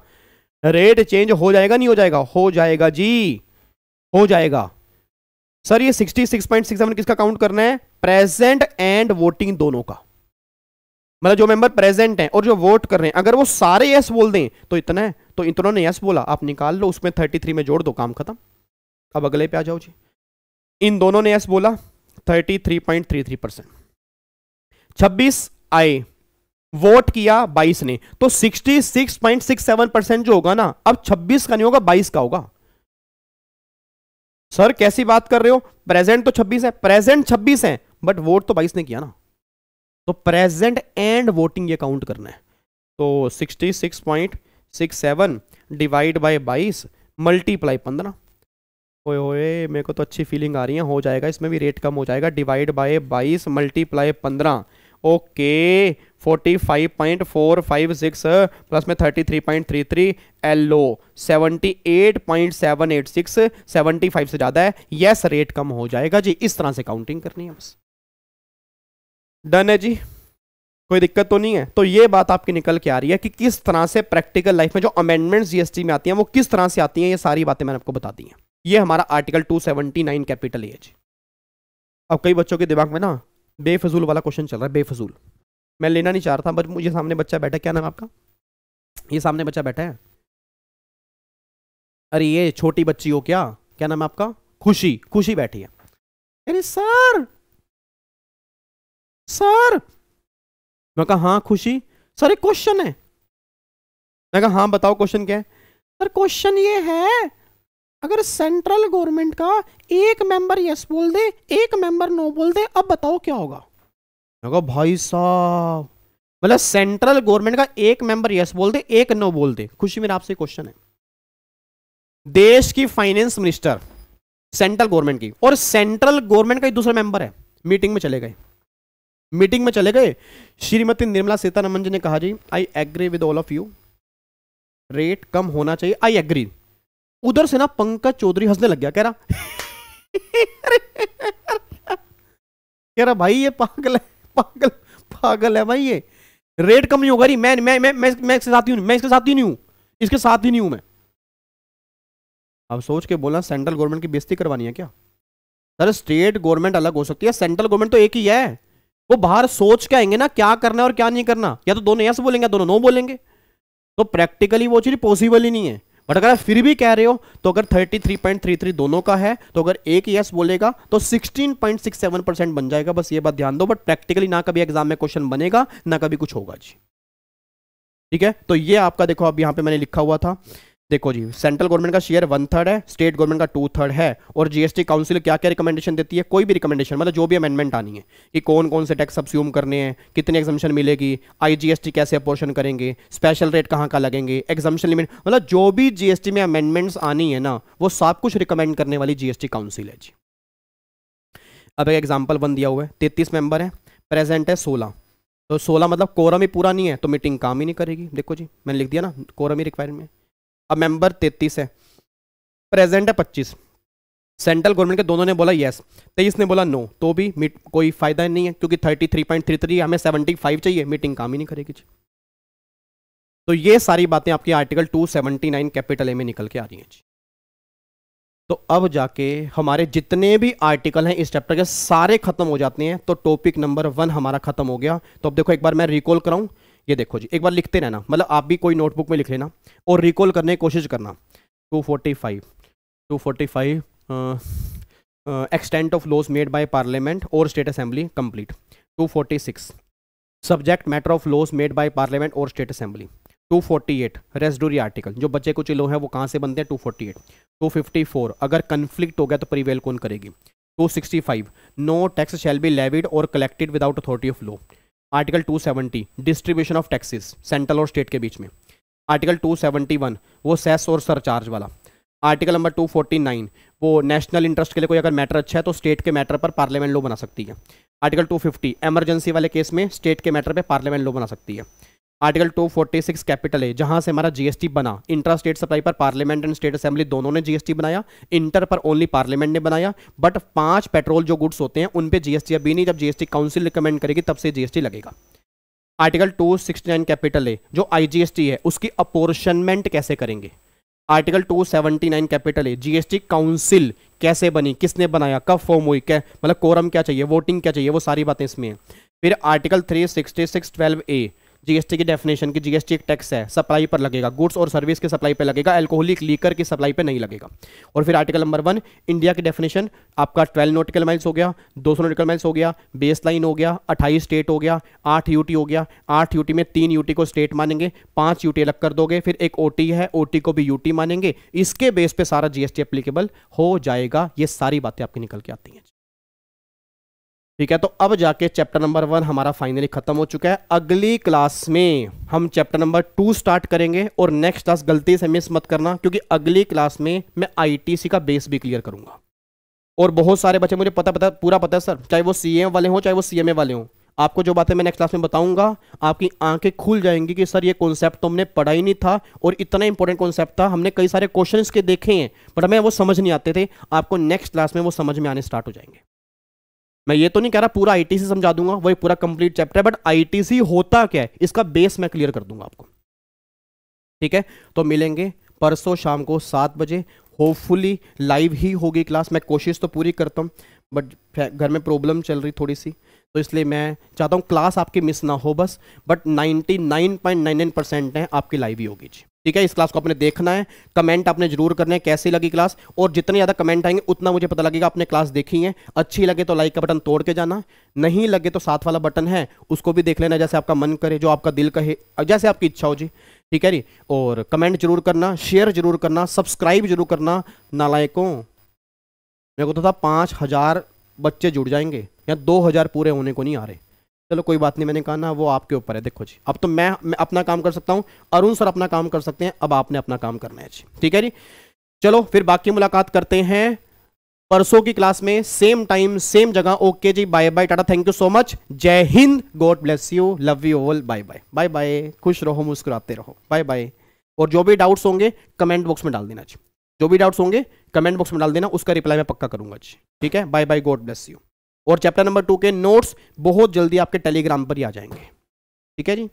रेट चेंज हो जाएगा नहीं हो जाएगा? हो जाएगा जी, हो जाएगा। सर ये 66.67 किसका काउंट करना है? प्रेजेंट एंड वोटिंग दोनों का, मतलब जो मेंबर प्रेजेंट हैं और जो वोट कर रहे हैं, अगर वो सारे यस बोल दें तो इतना है। तो इतनों ने यस बोला, आप निकाल लो, उसमें 33 में जोड़ दो, काम खत्म। अब अगले पे आ जाओ जी। इन दोनों ने यस बोला, 33.33%। 26 आए, वोट किया 22 ने, तो 66.67% जो होगा ना, अब 26 का नहीं होगा, 22 का होगा। सर कैसी बात कर रहे हो? प्रेजेंट तो 26 है, प्रेजेंट 26 है, बट वोट तो 22 ने किया ना, तो प्रेजेंट एंड वोटिंग ये काउंट करना है। तो 66.67 डिवाइड बाय 22 मल्टीप्लाई 15। ओए ओए मेरे को तो अच्छी फीलिंग आ रही है, हो जाएगा, इसमें भी रेट कम हो जाएगा। Divide by 22 multiply 15, okay 45.456 plus में 33.33 एलो 78.786, 75 से ज्यादा है, यस रेट कम हो जाएगा जी। इस तरह से काउंटिंग करनी है बस। डन है जी, कोई दिक्कत तो नहीं है? तो ये बात आपकी निकल के आ रही है कि किस तरह से प्रैक्टिकल लाइफ में जो अमेंडमेंट्स जीएसटी में आती हैं वो किस तरह से आती हैं। ये सारी बातें मैंने आपको बता दी हैं। ये हमारा आर्टिकल 279 कैपिटल ए है जी। अब कई बच्चों के दिमाग में ना बेफजूल वाला क्वेश्चन चल रहा है, बेफजूल मैं लेना नहीं चाह रहा था, बट मुझे सामने बच्चा बैठा है, क्या नाम है आपका? ये सामने बच्चा बैठा है, अरे ये छोटी बच्ची हो क्या नाम है आपका? खुशी, खुशी बैठी है, अरे सर सर। मैं कहा हाँ खुशी, सर एक क्वेश्चन है। मैं कहा हाँ बताओ क्वेश्चन क्या है। सर क्वेश्चन ये है, अगर सेंट्रल गवर्नमेंट का एक मेंबर यस बोल दे, एक मेंबर नो बोल दे, अब बताओ क्या होगा। मैं कहा भाई साहब, मतलब सेंट्रल गवर्नमेंट का एक मेंबर यस बोल दे, एक नो बोल दे। खुशी मेरा आपसे क्वेश्चन है, देश की फाइनेंस मिनिस्टर सेंट्रल गवर्नमेंट की, और सेंट्रल गवर्नमेंट का एक दूसरा मेंबर है, मीटिंग में चले गए, मीटिंग में चले गए। श्रीमती निर्मला सीतारमण जी ने कहा जी I agree with all of you, rate कम होना चाहिए, आई एग्री। उधर से ना पंकज चौधरी हंसने लग गया, कह रहा कह रहा भाई ये पागल है, पागल पागल है भाई, ये रेट कम नहीं होगा रही, मैं इसके साथ ही हूं, मैं इसके साथ ही नहीं हूं, इसके साथ ही नहीं हूं मैं। अब सोच के बोला सेंट्रल गवर्नमेंट की बेइज्जती करवानी है क्या। सर स्टेट गवर्नमेंट अलग हो सकती है, सेंट्रल गवर्नमेंट तो एक ही है। वो बाहर सोच के आएंगे ना क्या करना है और क्या नहीं करना, या तो दोनों यस बोलेंगे, दोनों नो बोलेंगे, तो प्रैक्टिकली वो चीज पॉसिबल ही नहीं है। बट अगर आप फिर भी कह रहे हो तो अगर 33.33 दोनों का है, तो अगर एक यस बोलेगा तो 16.67% बन जाएगा, बस ये बात ध्यान दो। बट प्रैक्टिकली ना कभी एग्जाम में क्वेश्चन बनेगा ना कभी कुछ होगा जी, ठीक है। तो ये आपका देखो, अब यहां पे मैंने लिखा हुआ था, देखो जी सेंट्रल गवर्नमेंट का शेयर 1/3 है, स्टेट गवर्नमेंट का 2/3 है, और जीएसटी काउंसिल क्या क्या रिकमेंडेशन देती है, कोई भी रिकमेंडेशन मतलब जो भी अमेंडमेंट आनी है कि कौन कौन से टैक्स सब्स्यूम करने हैं, कितने एग्जम्पशन मिलेगी, आईजीएसटी कैसे अपोर्शन करेंगे, स्पेशल रेट कहाँ का लगेंगे, एग्जम्पशन लिमिट, मतलब जो भी जीएसटी में अमेंडमेंट्स आनी है ना, वो सब कुछ रिकमेंड करने वाली जीएसटी काउंसिल है जी। अब एक एग्जाम्पल 1 दिया हुआ है, 33 मेंबर है, प्रेजेंट है 16, तो 16 मतलब कोरम ही पूरा नहीं है तो मीटिंग काम ही नहीं करेगी। देखो जी मैंने लिख दिया ना कोरम ही रिक्वायरमेंट। अब मेंबर 33 है, प्रेजेंट है 25, सेंट्रल गवर्नमेंट के दोनों ने बोला यस, 23 ने बोला नो, तो भी कोई फायदा नहीं है क्योंकि 33.33 हमें 75 चाहिए, मीटिंग काम ही नहीं करेगी जी। तो ये सारी बातें आपकी आर्टिकल 279 कैपिटल ए में निकल के आ रही हैं जी। तो अब जाके हमारे जितने भी आर्टिकल हैं इस चैप्टर के सारे खत्म हो जाते हैं, तो टॉपिक नंबर 1 हमारा खत्म हो गया। तो अब देखो एक बार मैं रिकॉल कराऊं, ये देखो जी एक बार लिखते रहना, मतलब आप भी कोई नोटबुक में लिख लेना और रिकॉल करने की कोशिश करना। 245 extent of laws made by parliament और state assembly complete. 246 subject matter of laws made by parliament और स्टेट असेंबली। 248 रेसिडुअरी आर्टिकल, जो बच्चे कुछ लॉ हैं वो कहाँ से बनते हैं, 248। 254 अगर कन्फ्लिक्ट हो गया तो प्रिवेल कौन करेगी। 265 no tax shall be levied और collected without authority of law. Article 270 distribution of taxes central और स्टेट के बीच में। आर्टिकल 271 वो सेस और सरचार्ज वाला। आर्टिकल नंबर 249 वो नेशनल इंटरेस्ट के लिए कोई अगर मैटर अच्छा है तो स्टेट के मैटर पर पार्लियामेंट लॉ बना सकती है। आर्टिकल 250 इमरजेंसी वाले केस में स्टेट के मैटर पे पार्लियामेंट लॉ बना सकती है। आर्टिकल 246 कैपिटल ए, जहां से हमारा जीएसटी बना, इंट्रा स्टेट सप्लाई पर पार्लियामेंट एंड स्टेट असेंबली दोनों ने जीएसटी बनाया, इंटर पर ओनली पार्लियामेंट ने बनाया। बट 5 पेट्रोल जो गुड्स होते हैं उन पे जीएसटी अभी नहीं, जब जीएसटी काउंसिल रिकमेंड करेगी तब से जीएसटी लगेगा। आर्टिकल 269 कैपिटल ए, जो आईजीएसटी है उसकी अपोर्शनमेंट कैसे करेंगे। Article 279 capital A, GST council कैसे बनी, किसने बनाया, कब फॉर्म हुई, क्या मतलब कोरम क्या चाहिए, वोटिंग क्या चाहिए, वो सारी बातें इसमें हैं। फिर आर्टिकल 366(12)A जीएसटी की डेफिनेशन की, जीएसटी एक टैक्स है, सप्लाई पर लगेगा, गुड्स और सर्विस की सप्लाई पर लगेगा, अल्कोहलिक लीकर की सप्लाई पे नहीं लगेगा। और फिर आर्टिकल नंबर 1 इंडिया की डेफिनेशन, आपका 12 नॉटिकल माइल्स हो गया, 200 नॉटिकल माइल्स हो गया, बेस लाइन हो गया, 28 स्टेट हो गया, 8 यूटी हो गया। 8 यूटी में 3 यूटी को स्टेट मानेंगे, 5 यूटी अलग कर दोगे, फिर एक ओटी है, ओटी को भी यूटी मानेंगे, इसके बेस पे सारा जीएसटी एप्लीकेबल हो जाएगा। ये सारी बातें आपकी निकल के आती हैं, ठीक है। तो अब जाके चैप्टर नंबर 1 हमारा फाइनली खत्म हो चुका है। अगली क्लास में हम चैप्टर नंबर 2 स्टार्ट करेंगे, और नेक्स्ट क्लास गलती से मिस मत करना क्योंकि अगली क्लास में मैं आईटीसी का बेस भी क्लियर करूंगा। और बहुत सारे बच्चे मुझे पूरा पता है सर, चाहे वो सीएम वाले हों चाहे वो सीएमए वाले हों, आपको जो बातें मैं नेक्स्ट क्लास में बताऊंगा आपकी आंखें खुल जाएंगी कि सर ये कॉन्सेप्ट तो हमने पढ़ा ही नहीं था और इतना इंपॉर्टेंट कॉन्सेप्ट था, हमने कई सारे क्वेश्चंस के देखे हैं बट हमें वो समझ नहीं आते थे, आपको नेक्स्ट क्लास में वो समझ में आने स्टार्ट हो जाएंगे। मैं ये तो नहीं कह रहा पूरा आईटीसी समझा दूंगा, वही पूरा कंप्लीट चैप्टर है, बट आईटीसी होता क्या है इसका बेस मैं क्लियर कर दूंगा आपको, ठीक है। तो मिलेंगे परसों शाम को 7 बजे, होपफुली लाइव ही होगी क्लास। मैं कोशिश तो पूरी करता हूँ बट घर में प्रॉब्लम चल रही थोड़ी सी, तो इसलिए मैं चाहता हूँ क्लास आपकी मिस ना हो बस, बट 99.99% है आपकी लाइव ही होगी जी। ठीक है, इस क्लास को आपने देखना है, कमेंट आपने जरूर करने हैं कैसी लगी क्लास, और जितने ज़्यादा कमेंट आएंगे उतना मुझे पता लगेगा आपने क्लास देखी है। अच्छी लगे तो लाइक का बटन तोड़ के जाना, नहीं लगे तो साथ वाला बटन है उसको भी देख लेना, जैसे आपका मन करे, जो आपका दिल कहे, जैसे आपकी इच्छा हो जी। ठीक है जी, और कमेंट जरूर करना, शेयर जरूर करना, सब्सक्राइब जरूर करना। नालायकों, मेरे को तो था 5000 बच्चे जुड़ जाएंगे या 2000 पूरे होने को नहीं आ रहे। चलो कोई बात नहीं, मैंने कहा ना, वो आपके ऊपर है। देखो जी, अब तो मैं अपना काम कर सकता हूं, अरुण सर अपना काम कर सकते हैं, अब आपने अपना काम करना है जी। ठीक है जी, चलो फिर बाकी मुलाकात करते हैं परसों की क्लास में, सेम टाइम सेम जगह। ओके जी, bye bye, tata, thank you so much, जय हिंद, God bless you, love you all, bye bye, bye bye, खुश रहो, मुस्कुराते रहो, बाय बाय। और जो भी डाउट्स होंगे कमेंट बॉक्स में डाल देना जी, जो भी डाउट्स होंगे कमेंट बॉक्स में डाल देना, उसका रिप्लाई मैं पक्का करूंगा जी। ठीक है, bye bye, god bless you. और चैप्टर नंबर 2 के नोट्स बहुत जल्दी आपके टेलीग्राम पर ही आ जाएंगे। ठीक है जी।